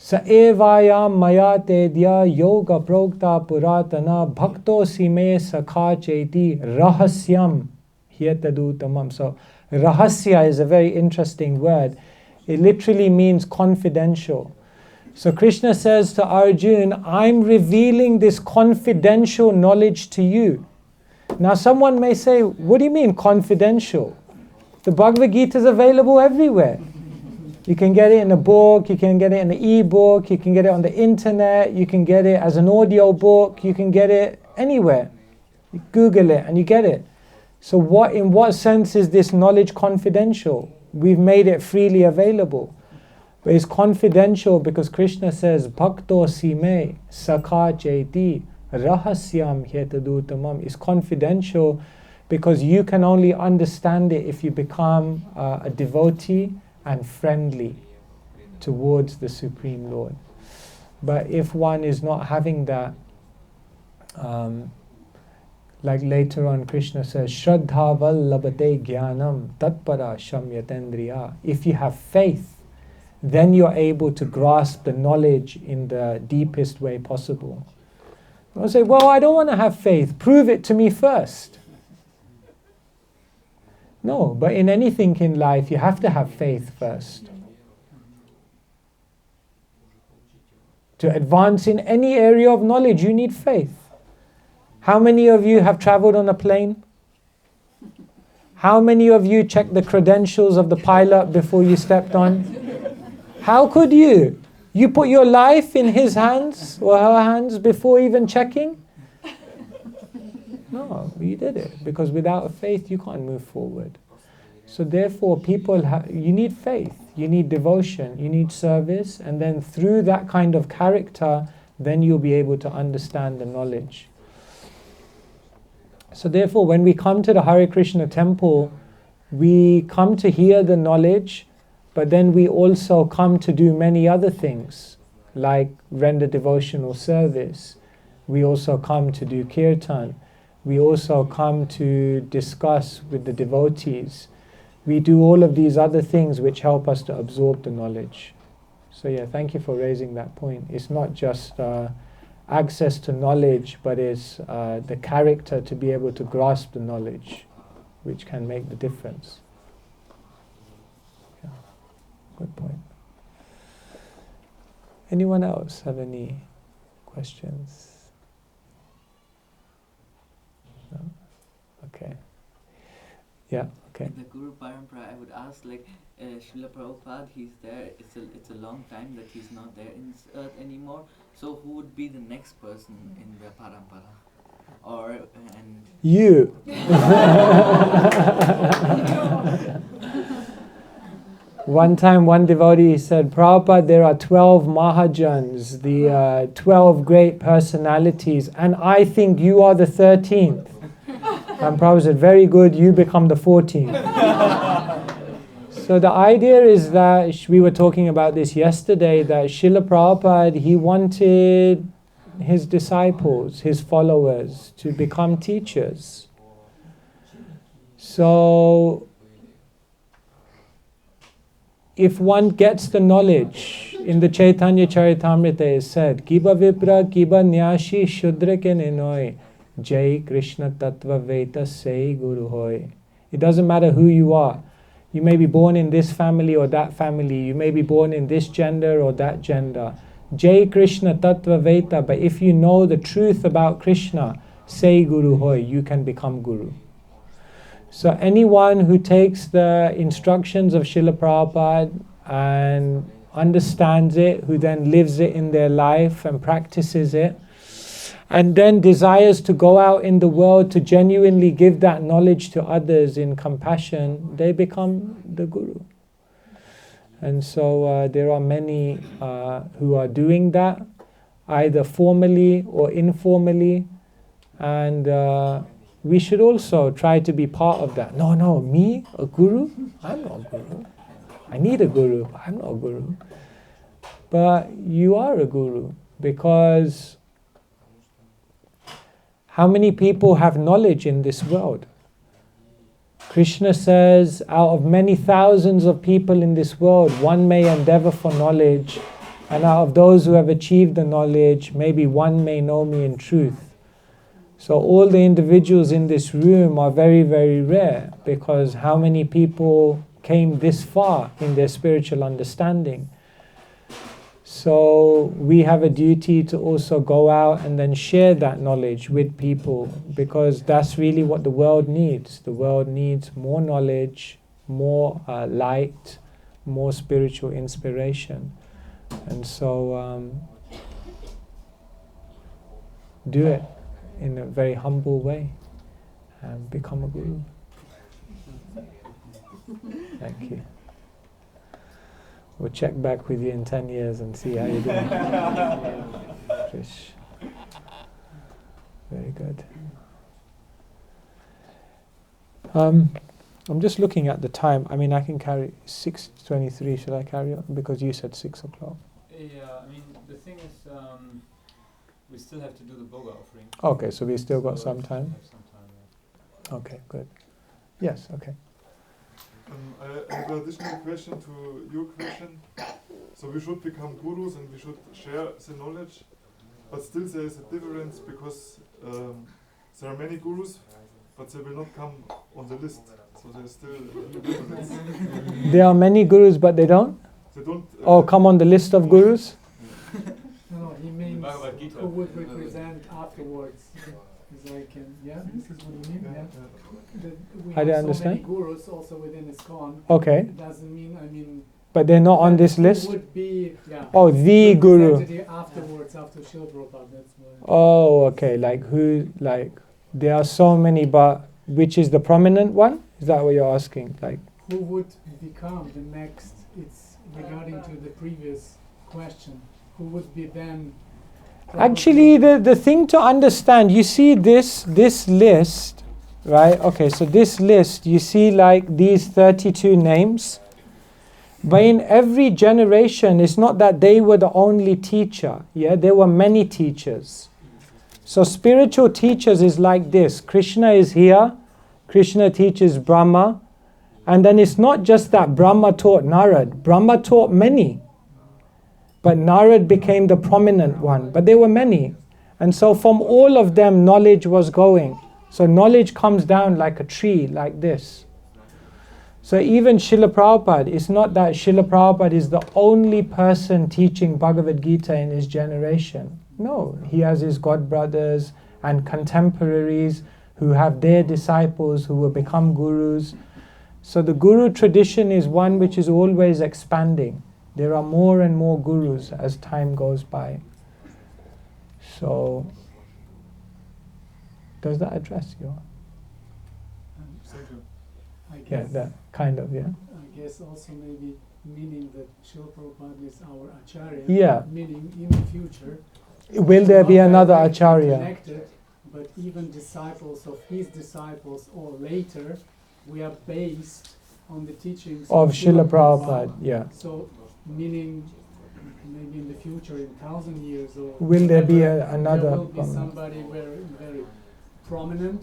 Sa evayam mayate dya yoga prokta puratana bhakto sime sakha cheti rahasyam hyetadutamam. So rahasya is a very interesting word. It literally means confidential. So Krishna says to Arjun, I'm revealing this confidential knowledge to you. Now someone may say, what do you mean confidential? The Bhagavad-gita is available everywhere. You can get it in a book, you can get it in an e-book, you can get it on the internet, you can get it as an audio book, you can get it anywhere. You Google it and you get it. So in what sense is this knowledge confidential? We've made it freely available. But it's confidential because Krishna says, Bhakto sime sakha cheti rahasyam hyetadutamam. It's confidential because you can only understand it if you become a devotee and friendly towards the Supreme Lord. But if one is not having that, like later on Krishna says, Shraddha vallabhate jnanam tatpara shamyatendriya. If you have faith, then you're able to grasp the knowledge in the deepest way possible. I'll say, well, I don't want to have faith. Prove it to me first. No, but in anything in life, you have to have faith first. To advance in any area of knowledge, you need faith. How many of you have traveled on a plane? How many of you checked the credentials of the pilot before you stepped on? How could you? You put your life in his hands or her hands before even checking? No, you did it. Because without a faith, you can't move forward. So therefore, you need faith, you need devotion, you need service, and then through that kind of character, then you'll be able to understand the knowledge. So therefore, when we come to the Hare Krishna temple, we come to hear the knowledge, but then we also come to do many other things, like render devotional service. We also come to do kirtan. We also come to discuss with the devotees. We do all of these other things which help us to absorb the knowledge. So yeah, thank you for raising that point. It's not just access to knowledge, but it's the character to be able to grasp the knowledge, which can make the difference. Yeah, good point. Anyone else have any questions? No? Okay. Yeah, okay. In the Guru Parampara, I would ask, like, Srila Prabhupada, he's there, it's a long time that he's not there in this earth anymore, so who would be the next person in the Parampara? You! One time, one devotee said, Prabhupada, there are 12 Mahajans, the 12 great personalities, and I think you are the 13th. And Prabhupada said, very good, you become the 14th. So the idea is that, we were talking about this yesterday, that Srila Prabhupada, he wanted his disciples, his followers, to become teachers. So, if one gets the knowledge, in the Chaitanya Charitamrita is said, Kiba Vipra, Kiba Nyashi, Shudra ke Nenoi, Jai Krishna Tattva Veta Sei Guru Hoy. It doesn't matter who you are. You may be born in this family or that family. You may be born in this gender or that gender. Jai Krishna Tattva Veta. But if you know the truth about Krishna, Sei Guru Hoy, you can become Guru. So anyone who takes the instructions of Srila Prabhupada and understands it, who then lives it in their life and practices it, and then desires to go out in the world to genuinely give that knowledge to others in compassion, they become the Guru. And so there are many who are doing that, either formally or informally, and we should also try to be part of that. No, me, a guru? I'm not a guru. I need a guru, but I'm not a guru. But you are a guru, because how many people have knowledge in this world? Krishna says, out of many thousands of people in this world, one may endeavor for knowledge, and out of those who have achieved the knowledge, maybe one may know me in truth. So all the individuals in this room are very, very rare, because how many people came this far in their spiritual understanding? So we have a duty to also go out and then share that knowledge with people, because that's really what the world needs. The world needs more knowledge, more light, more spiritual inspiration. And so do it in a very humble way and become a guru. Thank you. We'll check back with you in 10 years and see how you're doing. Krish. Very good. I'm just looking at the time. I mean, I can carry 6:23. Should I carry on? Because you said 6 o'clock. Yeah, I mean, the thing is, we still have to do the Boga offering. Okay, so we still got some time. We have some time, yeah. Okay, good. Yes, okay. I have an additional question to your question. So we should become gurus and we should share the knowledge, but still there is a difference, because there are many gurus, but they will not come on the list. So there's still a difference. There are many gurus, but they don't? They don't. Come on the list of gurus? No, he means Bhagavad-gita. who would represent afterwards. Is like, yeah, this is what you mean, yeah. We I have don't so understand. many gurus also within ISKCON. Okay. It doesn't mean, I mean... But they're not on this list? Would be, yeah. Oh, the guru. Representative afterwards, after Srila Prabhupada, that's why. Oh, okay. Like who, like, there are so many, but which is the prominent one? Is that what you're asking? Like, Who would become the next, it's regarding to the previous question, who would be then... actually, the thing to understand, you see this list, right? Okay, so this list, you see like these 32 names. But in every generation, it's not that they were the only teacher. Yeah, there were many teachers. So spiritual teachers is like this. Krishna is here. Krishna teaches Brahma. And then it's not just that Brahma taught Narad. Brahma taught many. But Narad became the prominent one. But there were many. And so from all of them, knowledge was going. So knowledge comes down like a tree, like this. So even Srila Prabhupada, it's not that Srila Prabhupada is the only person teaching Bhagavad-gita in his generation. No, he has his godbrothers and contemporaries who have their disciples who will become gurus. So the guru tradition is one which is always expanding. There are more and more gurus as time goes by. So, does that address you? I Yeah, guess, that kind of, yeah. I guess also maybe meaning that Srila Prabhupada is our Acharya, Yeah. meaning in the future, Will there be not another directly Acharya? connected, but even disciples of his disciples or later, we are based on the teachings Of Srila Prabhupada, yeah. So, meaning maybe in the future, in 1,000 years, or Will there be whatever, another there will be prominent? somebody very prominent,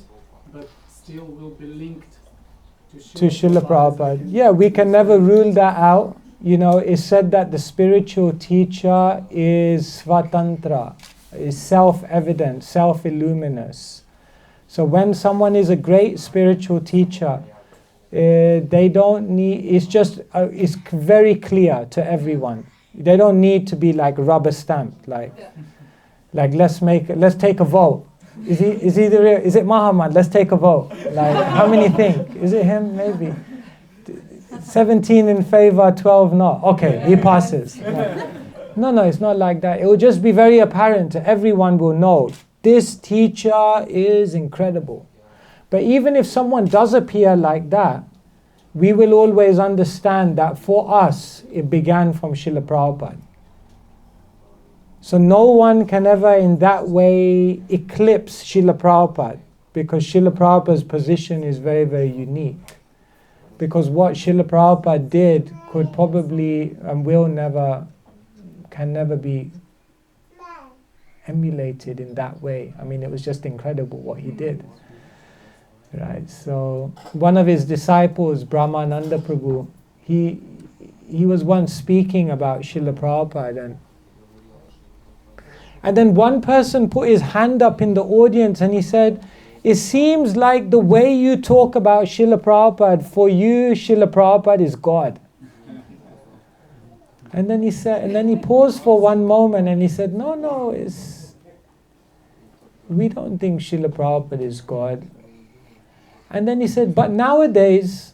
but still will be linked to Srila Prabhupada. Yeah, we can never rule that out. You know, it's said that the spiritual teacher is svatantra, is self-evident, self-illuminous. So when someone is a great spiritual teacher, they don't need, it's very clear to everyone. They don't need to be like rubber stamped, like let's take a vote. Is it Muhammad? Let's take a vote. Like, how many think? Is it him? Maybe. 17 in favor, 12 not. Okay, he passes. No, it's not like that. It will just be very apparent to everyone will know this teacher is incredible. But even if someone does appear like that, we will always understand that for us, it began from Srila Prabhupada. So no one can ever in that way eclipse Srila Prabhupada, because Srila Prabhupada's position is very, very unique. Because what Srila Prabhupada did could probably and can never be emulated in that way. I mean, it was just incredible what he did. Right, so one of his disciples, Brahmananda Prabhu, he was once speaking about Srila Prabhupada, and then one person put his hand up in the audience and he said, "It seems like the way you talk about Srila Prabhupada, for you Srila Prabhupada is God." And then he paused for one moment and he said, "No, we don't think Srila Prabhupada is God." And then he said, "But nowadays,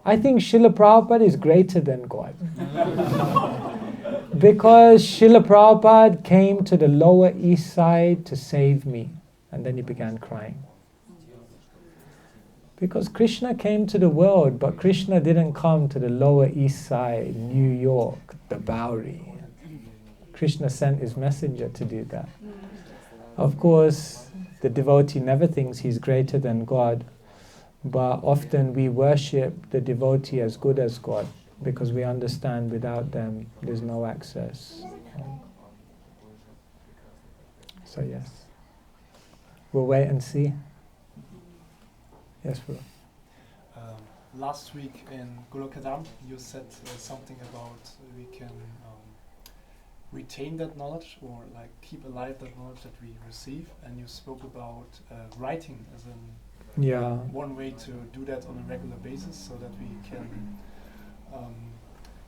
I think Srila Prabhupada is greater than God." Because Srila Prabhupada came to the Lower East Side to save me. And then he began crying. Because Krishna came to the world, but Krishna didn't come to the Lower East Side, New York, the Bowery. Krishna sent his messenger to do that. Of course, the devotee never thinks he's greater than God. But often we worship the devotee as good as God, because we understand without them there's no access. So yes, we'll wait and see. Yes, bro. Last week in Golokadam, you said something about we can retain that knowledge or like keep alive that knowledge that we receive, and you spoke about writing as one way to do that on a regular basis, so that we can.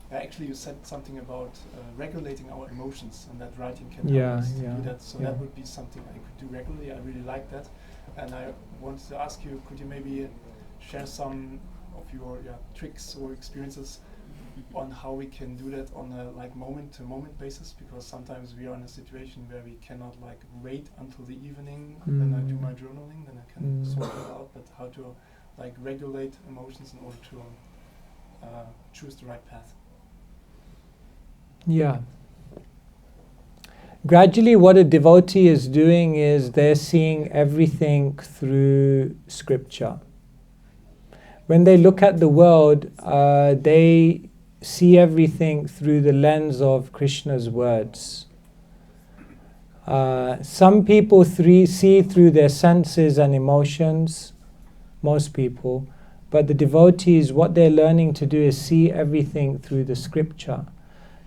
Actually, you said something about regulating our emotions, and that writing can help us to do that. So that would be something I could do regularly. I really like that, and I wanted to ask you: could you maybe share some of your tricks or experiences on how we can do that on a like moment-to-moment basis? Because sometimes we are in a situation where we cannot like wait until the evening, then I do my journaling, then I can sort it out. But how to like regulate emotions in order to choose the right path? Yeah. Gradually what a devotee is doing is they're seeing everything through scripture. When they look at the world, they see everything through the lens of Krishna's words. Some people see through their senses and emotions, most people, but the devotees, what they're learning to do is see everything through the scripture.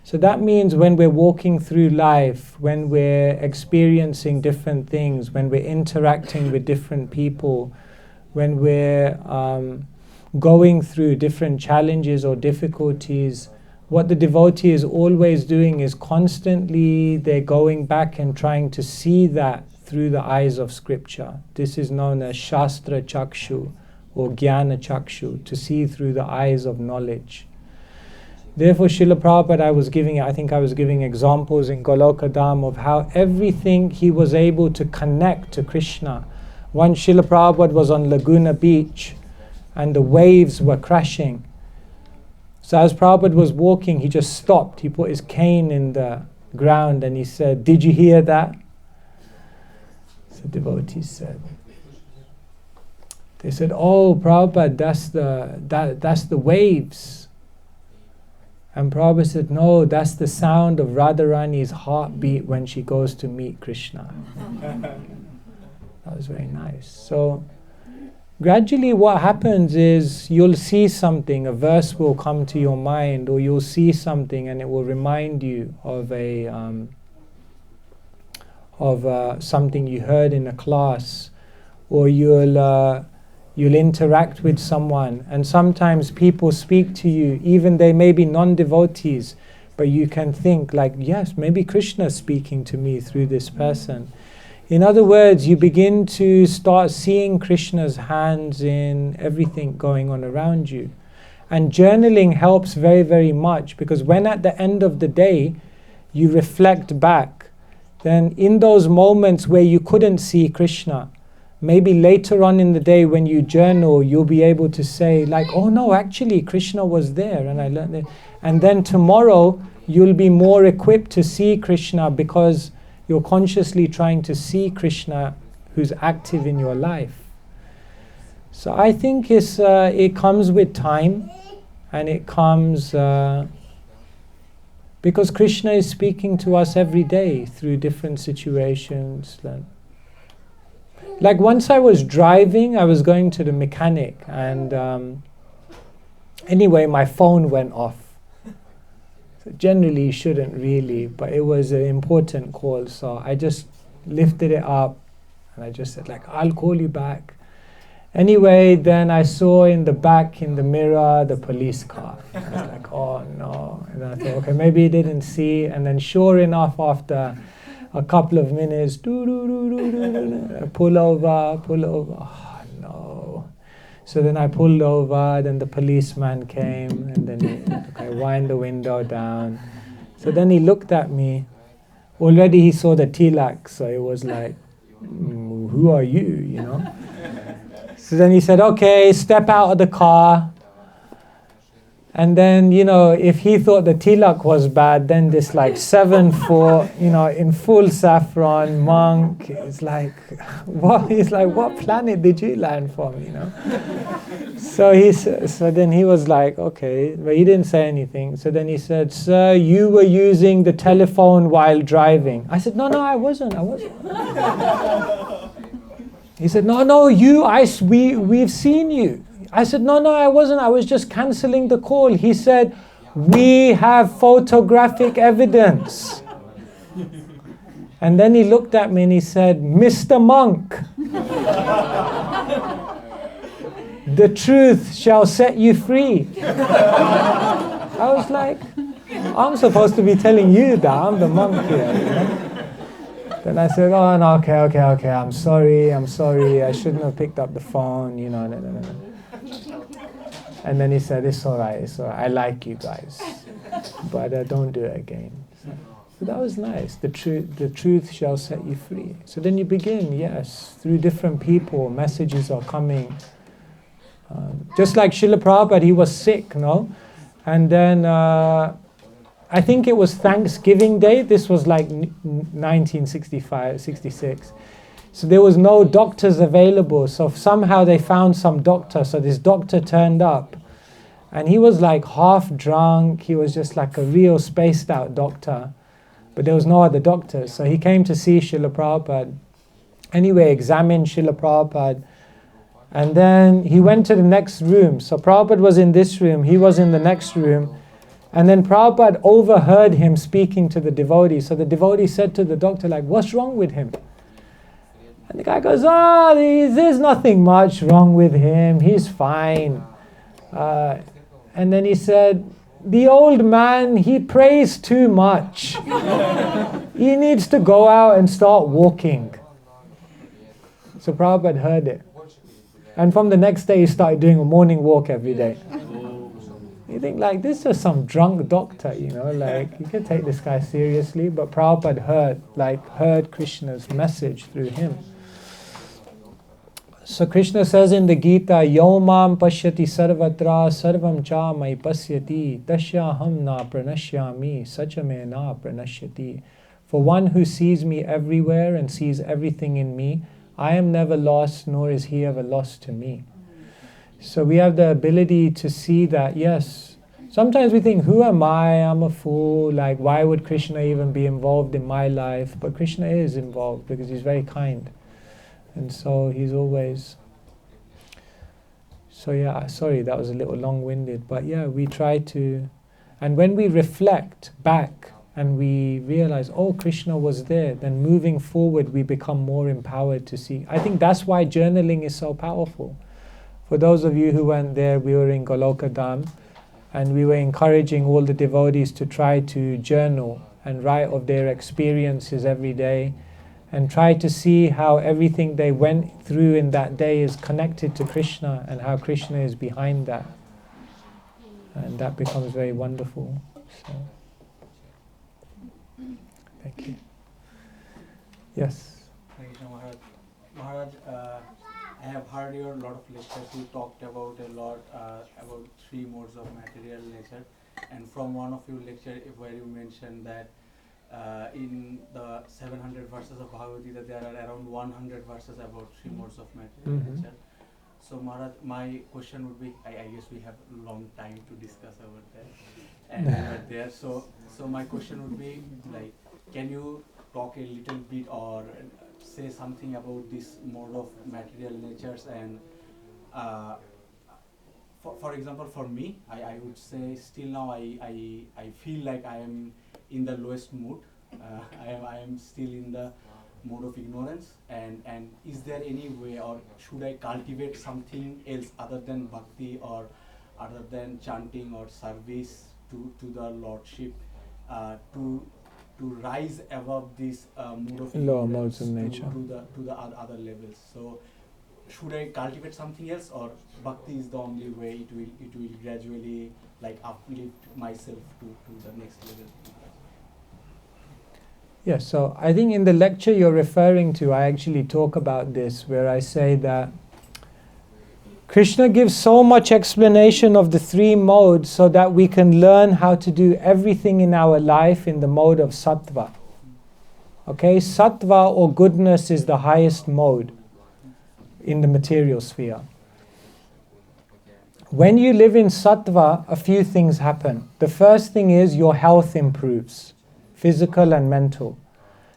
So that means when we're walking through life, when we're experiencing different things, when we're interacting with different people, when we're going through different challenges or difficulties, what the devotee is always doing is constantly they're going back and trying to see that through the eyes of scripture. This is known as Shastra Chakshu or Jnana Chakshu, to see through the eyes of knowledge. Therefore, Srila Prabhupada, I think I was giving examples in Golokadam of how everything he was able to connect to Krishna. Once Srila Prabhupada was on Laguna Beach and the waves were crashing. So as Prabhupada was walking, he just stopped. He put his cane in the ground and he said, "Did you hear that?" So devotees said, they said, "Oh, Prabhupada, that's the waves." And Prabhupada said, "No, that's the sound of Radharani's heartbeat when she goes to meet Krishna." That was very nice. So gradually what happens is you'll see something, a verse will come to your mind, or you'll see something and it will remind you of something you heard in a class, or you'll interact with someone, and sometimes people speak to you, even they may be non-devotees, but you can think like, yes, maybe Krishna is speaking to me through this person. In other words, you begin to start seeing Krishna's hands in everything going on around you. And journaling helps very, very much, because when at the end of the day you reflect back, then in those moments where you couldn't see Krishna, maybe later on in the day when you journal, you'll be able to say like, "Oh no, actually Krishna was there and I learned it." And then tomorrow you'll be more equipped to see Krishna, because you're consciously trying to see Krishna who's active in your life. So I think it comes with time, and it comes because Krishna is speaking to us every day through different situations. Like once I was driving, I was going to the mechanic, and anyway my phone went off. So generally you shouldn't really, but it was an important call, so I just lifted it up and I just said like, "I'll call you back." Anyway, then I saw in the back in the mirror the police car. I was like, "Oh no." And I thought, okay, maybe he didn't see. And then sure enough, after a couple of minutes, pull over. Oh no. So then I pulled over, then the policeman came, and then I wind the window down. So then he looked at me. Already he saw the tilak, so it was like, "Who are you?" you know? So then he said, "Okay, step out of the car." And then, if he thought the tilak was bad, then this like 7 foot, in full saffron monk is like, what? He's like, "What planet did you land from?" So then he was like, okay, but he didn't say anything. So then he said, "Sir, you were using the telephone while driving." I said, No, I wasn't. He said, No, we've seen you. I said, No, I wasn't. I was just cancelling the call. He said, "We have photographic evidence." And then he looked at me and he said, "Mr. Monk, the truth shall set you free." I was like, I'm supposed to be telling you that. I'm the monk here. Then I said, "Oh, no, okay. I'm sorry. I shouldn't have picked up the phone, No. And then he said, it's all right. I like you guys, but don't do it again." So that was nice. The truth shall set you free. So then you begin, yes, through different people, messages are coming. Just like Srila Prabhupada, he was sick, no? And then I think it was Thanksgiving Day. This was like 1965, 66. So there was no doctors available. So somehow they found some doctor. So this doctor turned up. And he was like half drunk. He was just like a real spaced out doctor. But there was no other doctors. So he came to see Srila Prabhupada. Anyway, examined Srila Prabhupada. And then he went to the next room. So Prabhupada was in this room. He was in the next room. And then Prabhupada overheard him speaking to the devotee. So the devotee said to the doctor, like, "What's wrong with him?" And the guy goes, "Oh, there's nothing much wrong with him. He's fine." And then he said, "The old man, he prays too much. He needs to go out and start walking." So Prabhupada heard it. And from the next day, he started doing a morning walk every day. You think like, this is some drunk doctor, like you can take this guy seriously, but Prabhupada heard Krishna's message through him. So Krishna says in the Gita, Yomam pashyati sarvatra sarvam cha mai pasyati tasyaham na pranashyami sachame na pranashyati. For one who sees me everywhere and sees everything in me, I am never lost, nor is he ever lost to me. So we have the ability to see that, yes, sometimes we think, who am I? I'm a fool. Like, why would Krishna even be involved in my life? But Krishna is involved because he's very kind. And so he's always... So yeah, sorry, that was a little long-winded. But yeah, we try to... And when we reflect back and we realize, oh, Krishna was there, then moving forward we become more empowered to see. I think that's why journaling is so powerful. For those of you who weren't there, we were in Goloka Dham, and we were encouraging all the devotees to try to journal and write of their experiences every day, and try to see how everything they went through in that day is connected to Krishna and how Krishna is behind that. And that becomes very wonderful. So, thank you. Yes? Thank you, Maharaj. Maharaj, I have heard your lot of lectures. You talked about a lot about 3 modes of material nature, and from one of your lectures where you mentioned that in the 700 verses of Bhagavad-gita there are around 100 verses about 3 modes of material nature. So Maharaj, my question would be, I guess we have a long time to discuss about that, and we were there. So my question would be, like, can you talk a little bit or say something about this mode of material natures? And for example, for me, I would say still now I feel like I am in the lowest mood. I am still in the mode of ignorance, and is there any way, or should I cultivate something else other than bhakti or other than chanting or service to the Lordship to rise above this mood of lower modes of nature to the other levels? So should I cultivate something else, or bhakti is the only way it will gradually like uplift myself to the next level? Yes, so I think in the lecture you're referring to, I actually talk about this, where I say that Krishna gives so much explanation of the 3 modes so that we can learn how to do everything in our life in the mode of sattva. Okay, sattva or goodness is the highest mode in the material sphere. When you live in sattva, a few things happen. The first thing is your health improves, physical and mental.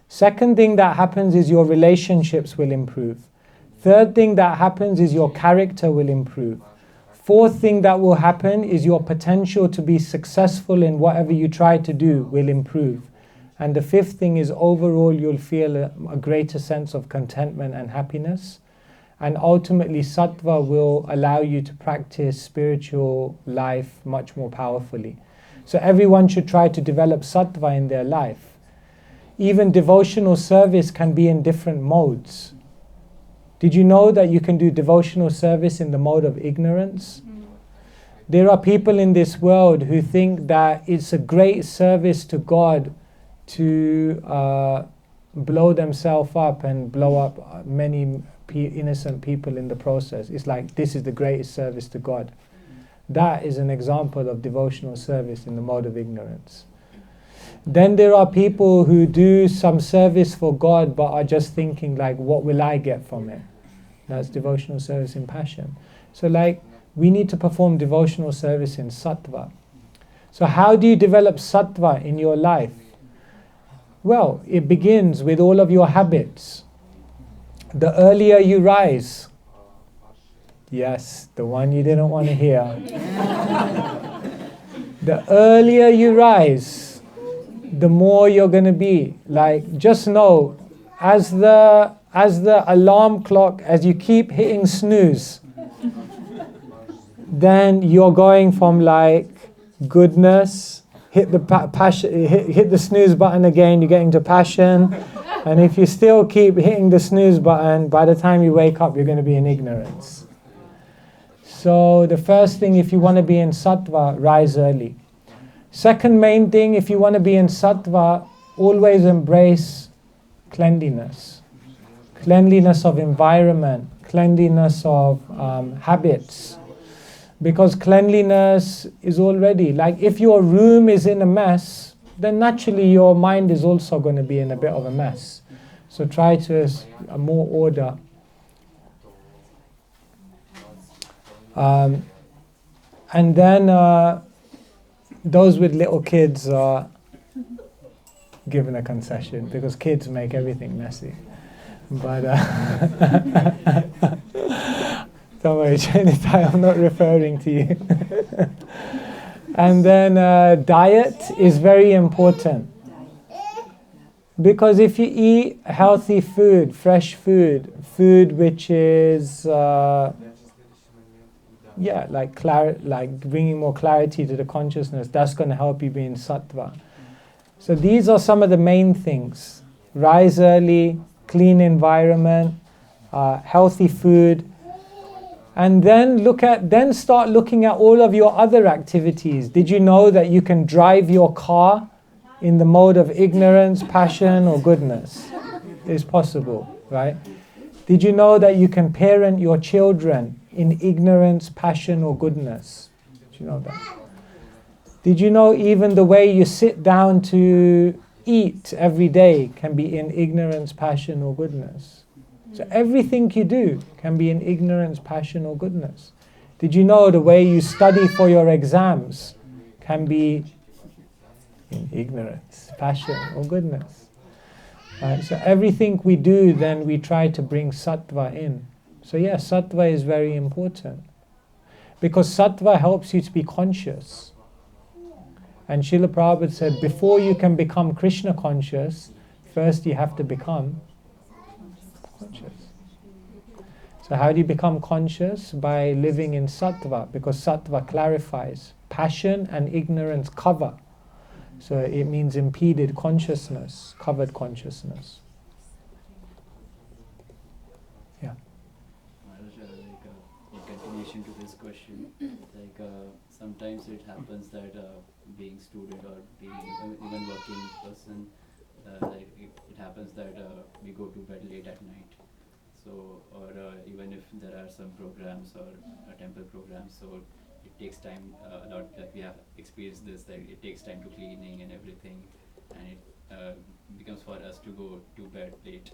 Second thing that happens is your relationships will improve. Third thing that happens is your character will improve. Fourth thing that will happen is your potential to be successful in whatever you try to do will improve. And the fifth thing is overall you'll feel a greater sense of contentment and happiness. And ultimately sattva will allow you to practice spiritual life much more powerfully. So everyone should try to develop sattva in their life. Even devotional service can be in different modes. Did you know that you can do devotional service in the mode of ignorance? There are people in this world who think that it's a great service to God to blow themselves up and blow up many innocent people in the process. It's like this is the greatest service to God. That is an example of devotional service in the mode of ignorance. Then there are people who do some service for God but are just thinking like, what will I get from it? That's devotional service in passion. So like, we need to perform devotional service in sattva. So how do you develop sattva in your life? Well, it begins with all of your habits. The earlier you rise, yes, the one you didn't want to hear. The earlier you rise, the more you're going to be. Like, just know, as the alarm clock, as you keep hitting snooze, then you're going from like goodness, hit the snooze button again, you're getting to passion. And if you still keep hitting the snooze button, by the time you wake up, you're going to be in ignorance. So the first thing, if you want to be in sattva, rise early. Second main thing, if you want to be in sattva, always embrace cleanliness. Cleanliness of environment, cleanliness of habits. Because cleanliness is already, like if your room is in a mess, then naturally your mind is also going to be in a bit of a mess. So try to more order. And then those with little kids are given a concession because kids make everything messy. But don't worry, Chanitai, I'm not referring to you. And then diet is very important. Because if you eat healthy food, fresh food, food which is like bringing more clarity to the consciousness, that's going to help you be in sattva. So these are some of the main things: rise early, clean environment, healthy food, and then start looking at all of your other activities. Did you know that you can drive your car in the mode of ignorance, passion, or goodness? It's possible, right? Did you know that you can parent your children in ignorance, passion, or goodness? Did you know that? Did you know even the way you sit down to eat every day can be in ignorance, passion, or goodness? So everything you do can be in ignorance, passion, or goodness. Did you know the way you study for your exams can be in ignorance, passion, or goodness? Right? So everything we do, then we try to bring sattva in. So yes, sattva is very important. Because sattva helps you to be conscious. And Srila Prabhupada said, before you can become Krishna conscious, first you have to become conscious. So how do you become conscious? By living in sattva, because sattva clarifies. Passion and ignorance cover. So it means impeded consciousness, covered consciousness. Yeah. Maharaj, in continuation to this question, sometimes it happens that being student or being even working person, it happens that we go to bed late at night. So, or even if there are some programs or temple programs, so it takes time a lot. Like we have experienced this, that it takes time to cleaning and everything, and it becomes for us to go to bed late.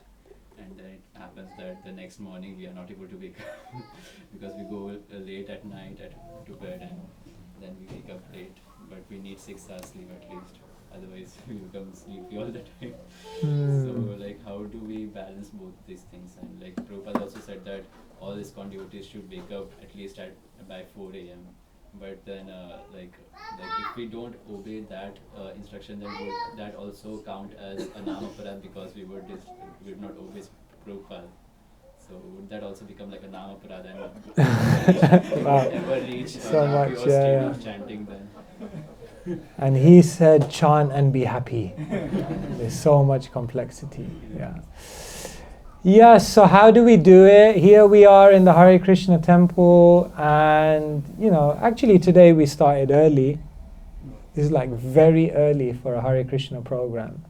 And then it happens that the next morning we are not able to wake up because we go late at night to bed, and then we wake up late. But we need 6 hours sleep at least, otherwise we become sleepy all the time. So how do we balance both these things? And like Prabhupada also said that all these devotees should wake up at least by 4 a.m. But then if we don't obey that instruction, then would that also count as a namaparad because we would not obey Prabhupada? So would that also become like a namaparad and ever reach so much, state of chanting then? And he said, chant and be happy. There's so much complexity. Yeah. Yes, so how do we do it? Here we are in the Hare Krishna temple, and actually today we started early. This is like very early for a Hare Krishna program.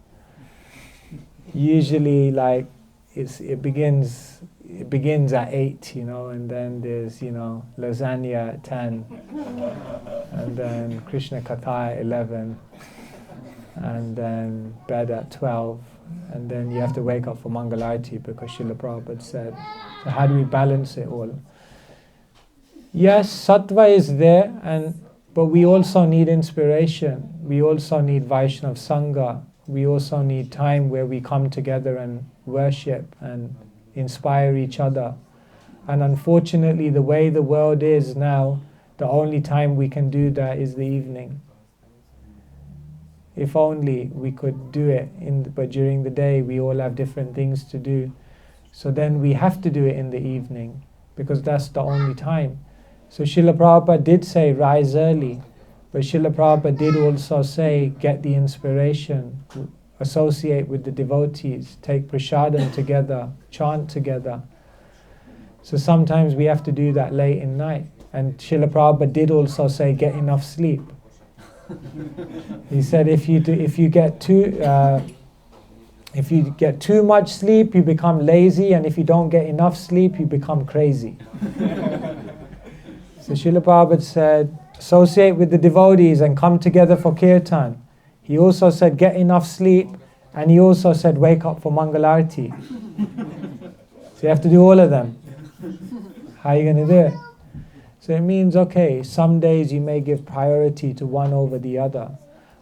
Usually it begins at 8, and then there's lasagna at 10, and then Krishna Katha at 11, and then bed at 12. And then you have to wake up for Mangalarti because Srila Prabhupada said. So how do we balance it all? Yes, sattva is there, but we also need inspiration. We also need Vaishnav Sangha. We also need time where we come together and worship and inspire each other. And unfortunately, the way the world is now, the only time we can do that is the evening. If only we could do it, but during the day we all have different things to do. So then we have to do it in the evening, because that's the only time. So Srila Prabhupada did say rise early, but Srila Prabhupada did also say get the inspiration, associate with the devotees, take prasadam together, chant together. So sometimes we have to do that late in night. And Srila Prabhupada did also say get enough sleep. He said if you get If you get too much sleep, you become lazy, and if you don't get enough sleep, you become crazy. So Srila Prabhupada said, associate with the devotees and come together for kirtan. He also said, get enough sleep, and he also said, wake up for Mangalarti. So you have to do all of them. How are you going to do it? So it means, okay, some days you may give priority to one over the other.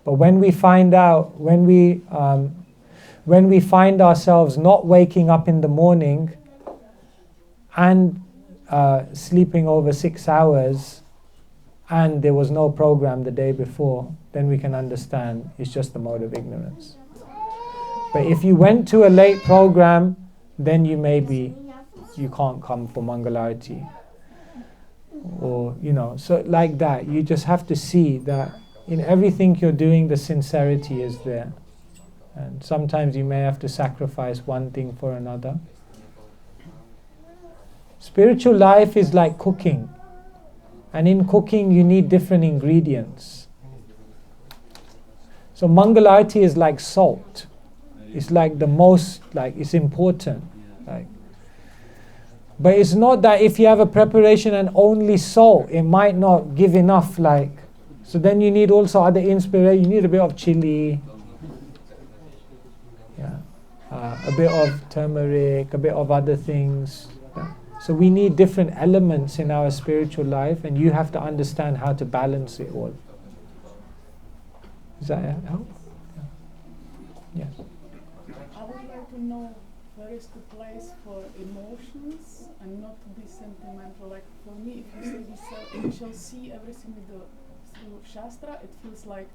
But when we find out, when we find ourselves not waking up in the morning and sleeping over 6 hours, and there was no program the day before, then we can understand it's just the mode of ignorance. But if you went to a late program, then you can't come for Mangalarti. Or, so like that, you just have to see that in everything you're doing, the sincerity is there. And sometimes you may have to sacrifice one thing for another. Spiritual life is like cooking. And in cooking, you need different ingredients. So Mangalarti is like salt. It's like the most, it's important. But it's not that if you have a preparation and only salt, it might not give enough. So then you need also other inspiration. You need a bit of chili, a bit of turmeric, a bit of other things. Yeah. So we need different elements in our spiritual life, and you have to understand how to balance it all. Does that help? Yeah. Yes. I would like to know where is the place for emotions and not to be sentimental. Like for me, if you say we shall see everything through Shastra, it feels like,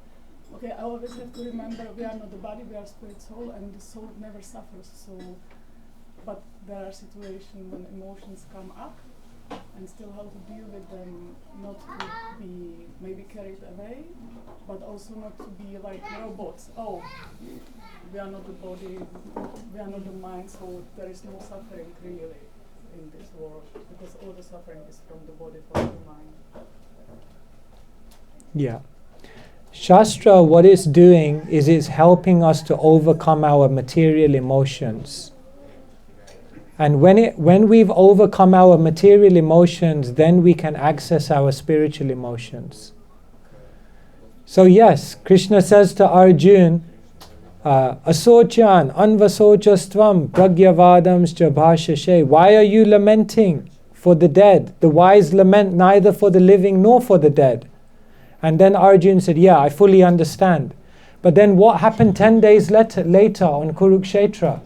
okay, I always have to remember we are not the body, we are spirit soul, and the soul never suffers. So, but there are situations when emotions come up, and still how to deal with them, not to be maybe carried away, but also not to be like robots. Oh, we are not the body, we are not the mind, so there is no suffering really in this world, because all the suffering is from the body, from the mind. Yeah. Shastra, what it's doing is it's helping us to overcome our material emotions. And when we've overcome our material emotions, then we can access our spiritual emotions. So yes, Krishna says to Arjuna, Asochan, Anvasocastvam, Pragyavadamscha Bhashashe. Why are you lamenting for the dead? The wise lament neither for the living nor for the dead. And then Arjuna said, yeah, I fully understand. But then what happened 10 days later on Kurukshetra?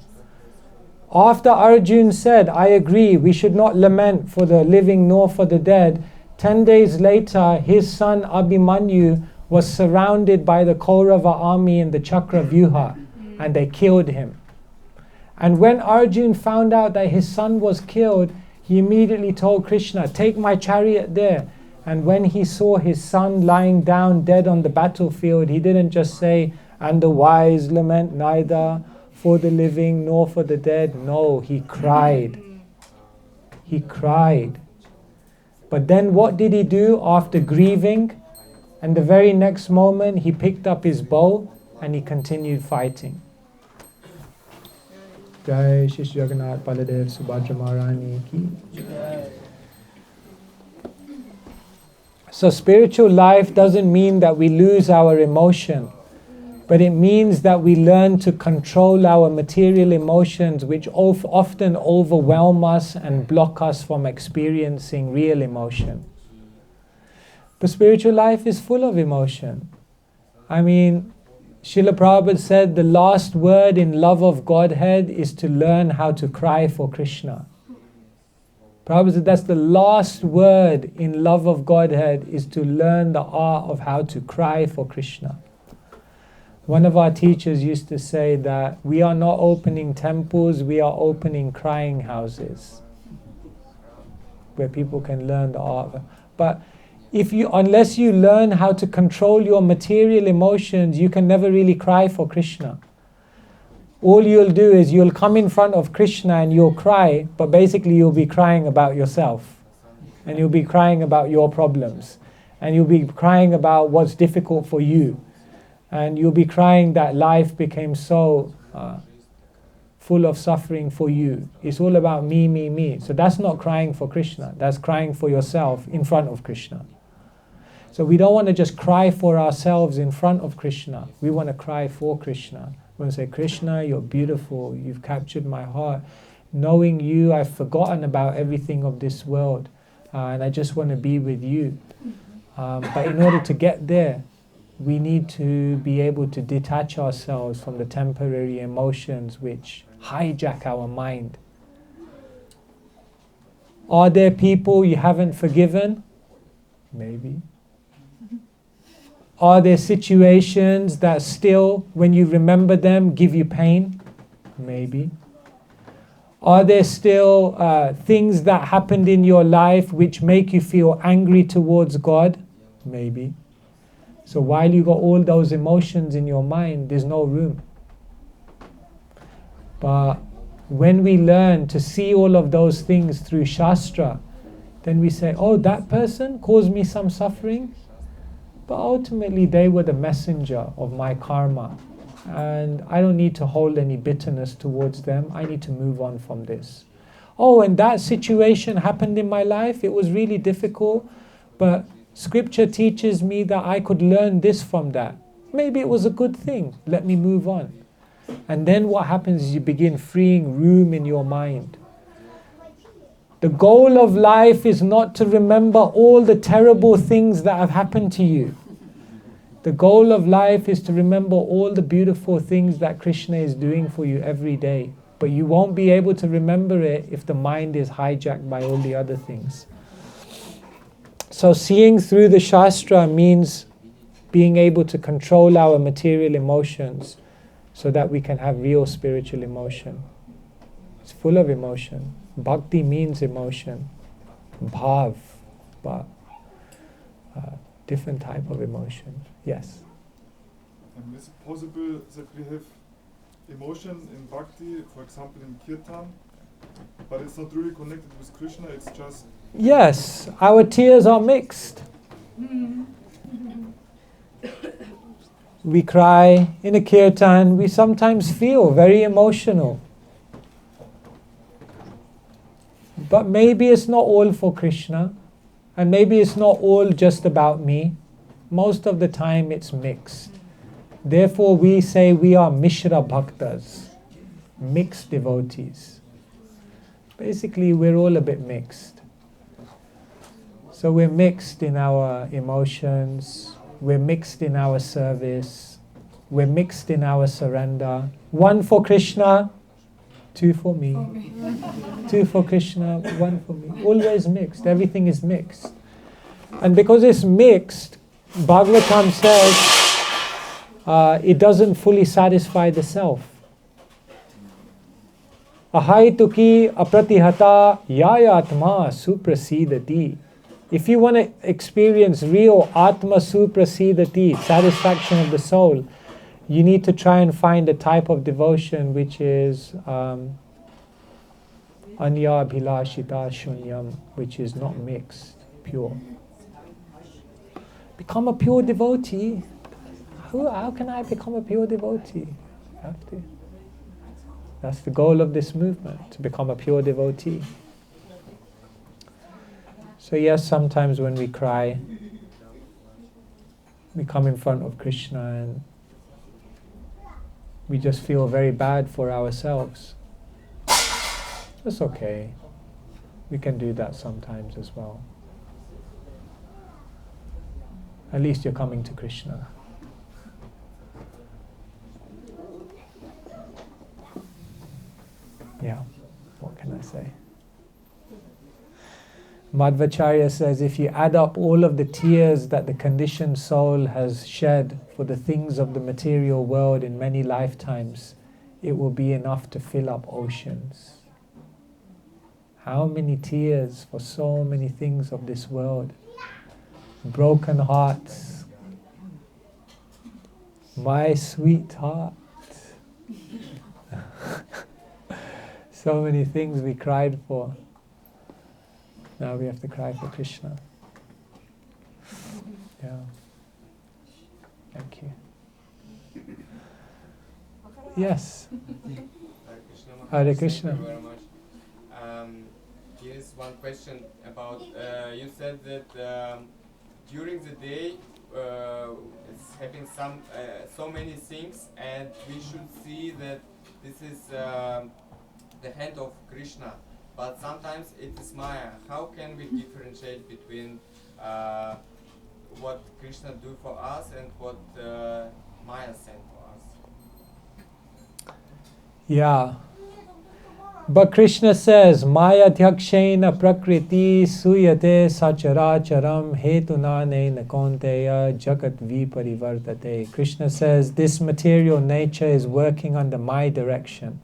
After Arjuna said, I agree, we should not lament for the living nor for the dead, 10 days later, his son Abhimanyu was surrounded by the Kaurava army in the Chakra Vyuha, and they killed him. And when Arjuna found out that his son was killed, he immediately told Krishna, take my chariot there. And when he saw his son lying down dead on the battlefield, he didn't just say, and the wise lament neither for the living nor for the dead. No, he cried. He cried. But then what did he do after grieving? And the very next moment, he picked up his bow and he continued fighting. Jai Shri Jagannath Baladev Subhadra Maharani ki. So spiritual life doesn't mean that we lose our emotion, but it means that we learn to control our material emotions, which often overwhelm us and block us from experiencing real emotion. But spiritual life is full of emotion. I mean, Srila Prabhupada said the last word in love of Godhead is to learn how to cry for Krishna. Prabhupada said that's the last word in love of Godhead, is to learn the art of how to cry for Krishna. One of our teachers used to say that we are not opening temples, we are opening crying houses, where people can learn the art. But unless you learn how to control your material emotions, you can never really cry for Krishna. All you'll do is you'll come in front of Krishna and you'll cry, but basically you'll be crying about yourself. And you'll be crying about your problems. And you'll be crying about what's difficult for you. And you'll be crying that life became so full of suffering for you. It's all about me, me, me. So that's not crying for Krishna. That's crying for yourself in front of Krishna. So we don't want to just cry for ourselves in front of Krishna. We want to cry for Krishna. We want to say, Krishna, you're beautiful. You've captured my heart. Knowing you, I've forgotten about everything of this world. And I just want to be with you. But in order to get there, we need to be able to detach ourselves from the temporary emotions which hijack our mind. Are there people you haven't forgiven? Maybe. Are there situations that still, when you remember them, give you pain? Maybe. Are there still things that happened in your life which make you feel angry towards God? Maybe. So while you got all those emotions in your mind, there's no room. But when we learn to see all of those things through Shastra, then we say, oh, that person caused me some suffering, but ultimately they were the messenger of my karma. And I don't need to hold any bitterness towards them. I need to move on from this. Oh, and that situation happened in my life. It was really difficult, but Scripture teaches me that I could learn this from that. Maybe it was a good thing. Let me move on. And then what happens is you begin freeing room in your mind. The goal of life is not to remember all the terrible things that have happened to you. The goal of life is to remember all the beautiful things that Krishna is doing for you every day. But you won't be able to remember it if the mind is hijacked by all the other things. So seeing through the Shastra means being able to control our material emotions so that we can have real spiritual emotion. It's full of emotion. Bhakti means emotion. Bhav, but different type of emotion. Yes? And is it possible that we have emotion in Bhakti, for example in Kirtan, but it's not really connected with Krishna, it's just... Yes, our tears are mixed. We cry in a kirtan, we sometimes feel very emotional. But maybe it's not all for Krishna, and maybe it's not all just about me. Most of the time it's mixed. Therefore we say we are Mishra Bhaktas, mixed devotees. Basically we're all a bit mixed. So we're mixed in our emotions, we're mixed in our service, we're mixed in our surrender. One for Krishna, two for me. Two for Krishna, one for me. Always mixed, everything is mixed. And because it's mixed, Bhagavatam says it doesn't fully satisfy the self. Ahaituki apratihata yayatma suprasidati. If you want to experience real Atma Suprasidati, satisfaction of the soul, you need to try and find a type of devotion which is Anya Bhilashita Shunyam, which is not mixed, pure. Become a pure devotee. How can I become a pure devotee? You have to. That's the goal of this movement, to become a pure devotee. So yes, sometimes when we cry, we come in front of Krishna and we just feel very bad for ourselves. That's okay. We can do that sometimes as well. At least you're coming to Krishna. Yeah, what can I say? Madhvacharya says if you add up all of the tears that the conditioned soul has shed for the things of the material world in many lifetimes, it will be enough to fill up oceans. How many tears for so many things of this world? Broken hearts. My sweetheart. So many things we cried for. Now we have to cry for Krishna. Yeah. Thank you. Yes. Krishna Hare Krishna. Thank you very much. Here is one question about, you said that during the day it's having so many things, and we should see that this is the hand of Krishna, but sometimes it is Maya. How can we differentiate between what Krishna do for us and what Maya sent for us? Yeah. But Krishna says, Maya Tyakshena Prakriti Suyate Sacharacharam Hetunane Nakonteya Jagat Viparivartate. Krishna says, this material nature is working under my direction.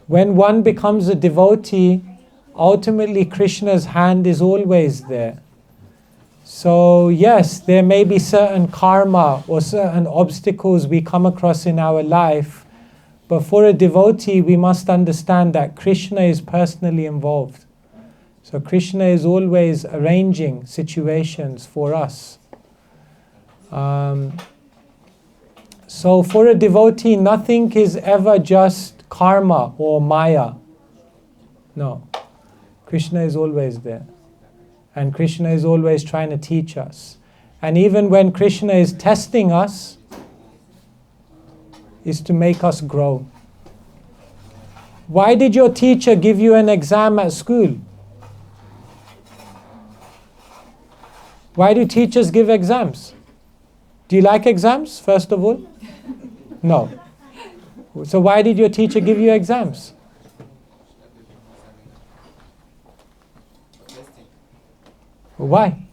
When one becomes a devotee, ultimately Krishna's hand is always there. So yes, there may be certain karma or certain obstacles we come across in our life, but for a devotee, we must understand that Krishna is personally involved. So Krishna is always arranging situations for us. So for a devotee, nothing is ever just karma or maya. No. Krishna is always there. And Krishna is always trying to teach us. And even when Krishna is testing us, is to make us grow. Why did your teacher give you an exam at school? Why do teachers give exams? Do you like exams, first of all? No. So why did your teacher give you exams? Why?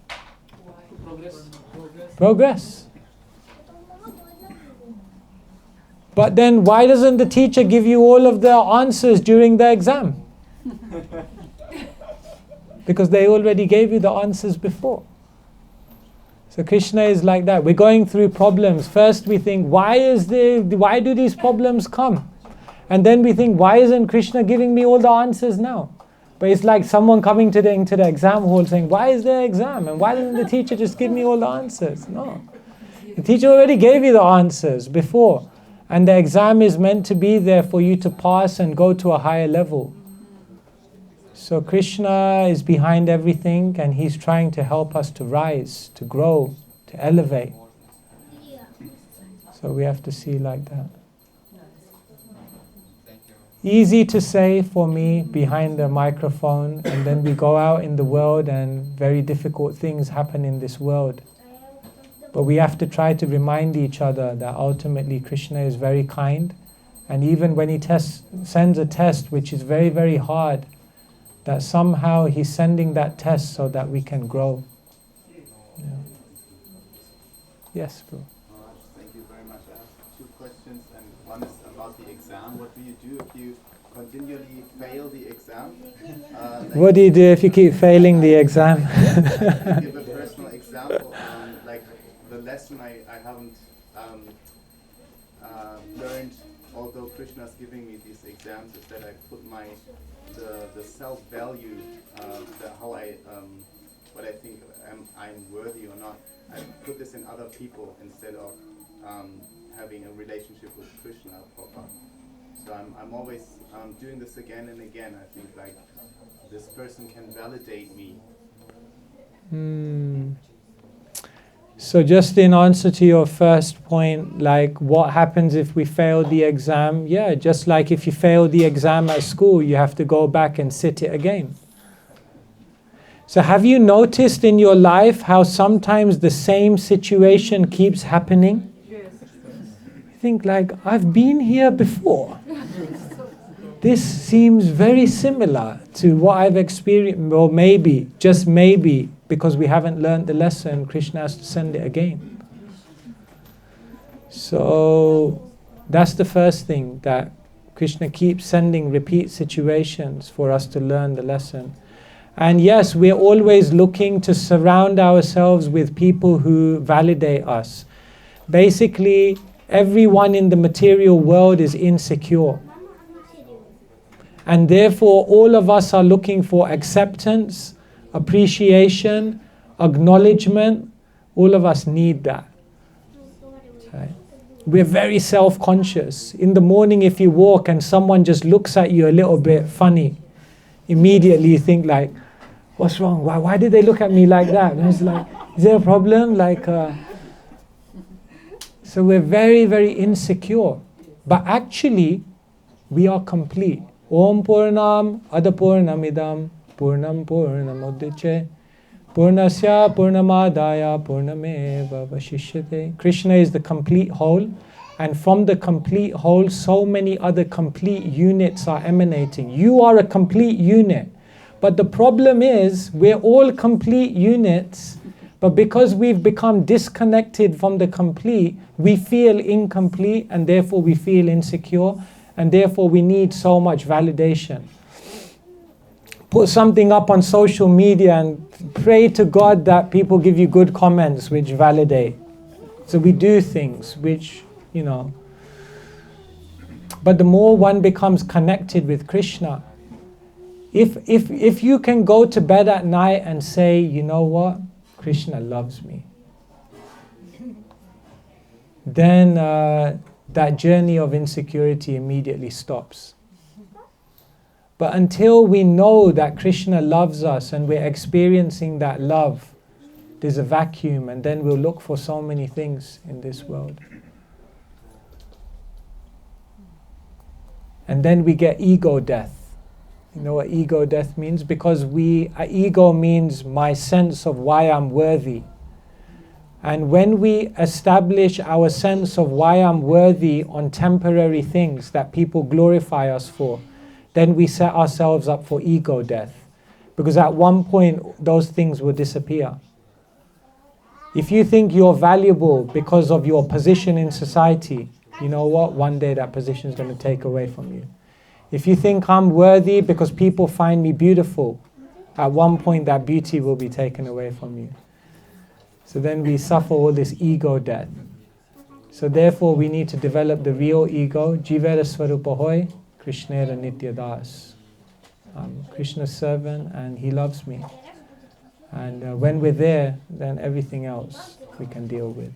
Progress. But then why doesn't the teacher give you all of the answers during the exam? Because they already gave you the answers before. So Krishna is like that. We're going through problems. First we think, why do these problems come? And then we think, why isn't Krishna giving me all the answers now? But it's like someone coming into the exam hall saying, why is there an exam? And why doesn't the teacher just give me all the answers? No. The teacher already gave you the answers before. And the exam is meant to be there for you to pass and go to a higher level. So Krishna is behind everything, and He's trying to help us to rise, to grow, to elevate. So we have to see like that. Easy to say for me behind the microphone, and then we go out in the world and very difficult things happen in this world. But we have to try to remind each other that ultimately Krishna is very kind, and even when He sends a test which is very, very hard, that somehow He's sending that test so that we can grow. Yeah. Yes, bro. Thank you very much. I have two questions, and one is about the exam. What do you do if you continually fail the exam? What do you do if you keep failing the exam? Give a personal example. Like the lesson I haven't learned, although Krishna is giving me these exams, is that I put the self-value, what I think I'm worthy or not. I put this in other people instead of having a relationship with Krishna proper. So I'm always doing this again and again. I think like this person can validate me. So just in answer to your first point, like what happens if we fail the exam? Yeah, just like if you fail the exam at school, you have to go back and sit it again. So have you noticed in your life how sometimes the same situation keeps happening? Yes. You think like, I've been here before. This seems very similar to what I've experienced, or maybe, just maybe, because we haven't learned the lesson, Krishna has to send it again. So that's the first thing, that Krishna keeps sending repeat situations for us to learn the lesson. And yes, we're always looking to surround ourselves with people who validate us. Basically, everyone in the material world is insecure. And therefore, all of us are looking for acceptance, appreciation, acknowledgement. All of us need that. Right? We're very self-conscious. In the morning, if you walk and someone just looks at you a little bit funny, immediately you think like, what's wrong? Why did they look at me like that? And it's like, is there a problem? So we're very, very insecure. But actually, we are complete. Om Purnam Adapurnamidam Purnam Purnamuddiche Purnasya Purnamadaya Purnameva Vashishyate. Krishna is the complete whole, and from the complete whole, so many other complete units are emanating. You are a complete unit. But the problem is, we're all complete units, but because we've become disconnected from the complete, we feel incomplete, and therefore we feel insecure, and therefore we need so much validation. Put something up on social media and pray to God that people give you good comments which validate. So we do things which, but the more one becomes connected with Krishna, if you can go to bed at night and say, you know what, Krishna loves me, then that journey of insecurity immediately stops. But until we know that Krishna loves us and we're experiencing that love, there's a vacuum, and then we'll look for so many things in this world. And then we get ego death. You know what ego death means? Because ego means my sense of why I'm worthy. And when we establish our sense of why I'm worthy on temporary things that people glorify us for, then we set ourselves up for ego death. Because at one point, those things will disappear. If you think you're valuable because of your position in society, you know what? One day that position is going to take away from you. If you think I'm worthy because people find me beautiful, at one point that beauty will be taken away from you. So then we suffer all this ego death. So therefore we need to develop the real ego, Jivera Swarupa Hoy, Krishnera Nitya Das. I'm Krishna's servant and he loves me. And when we're there, then everything else we can deal with.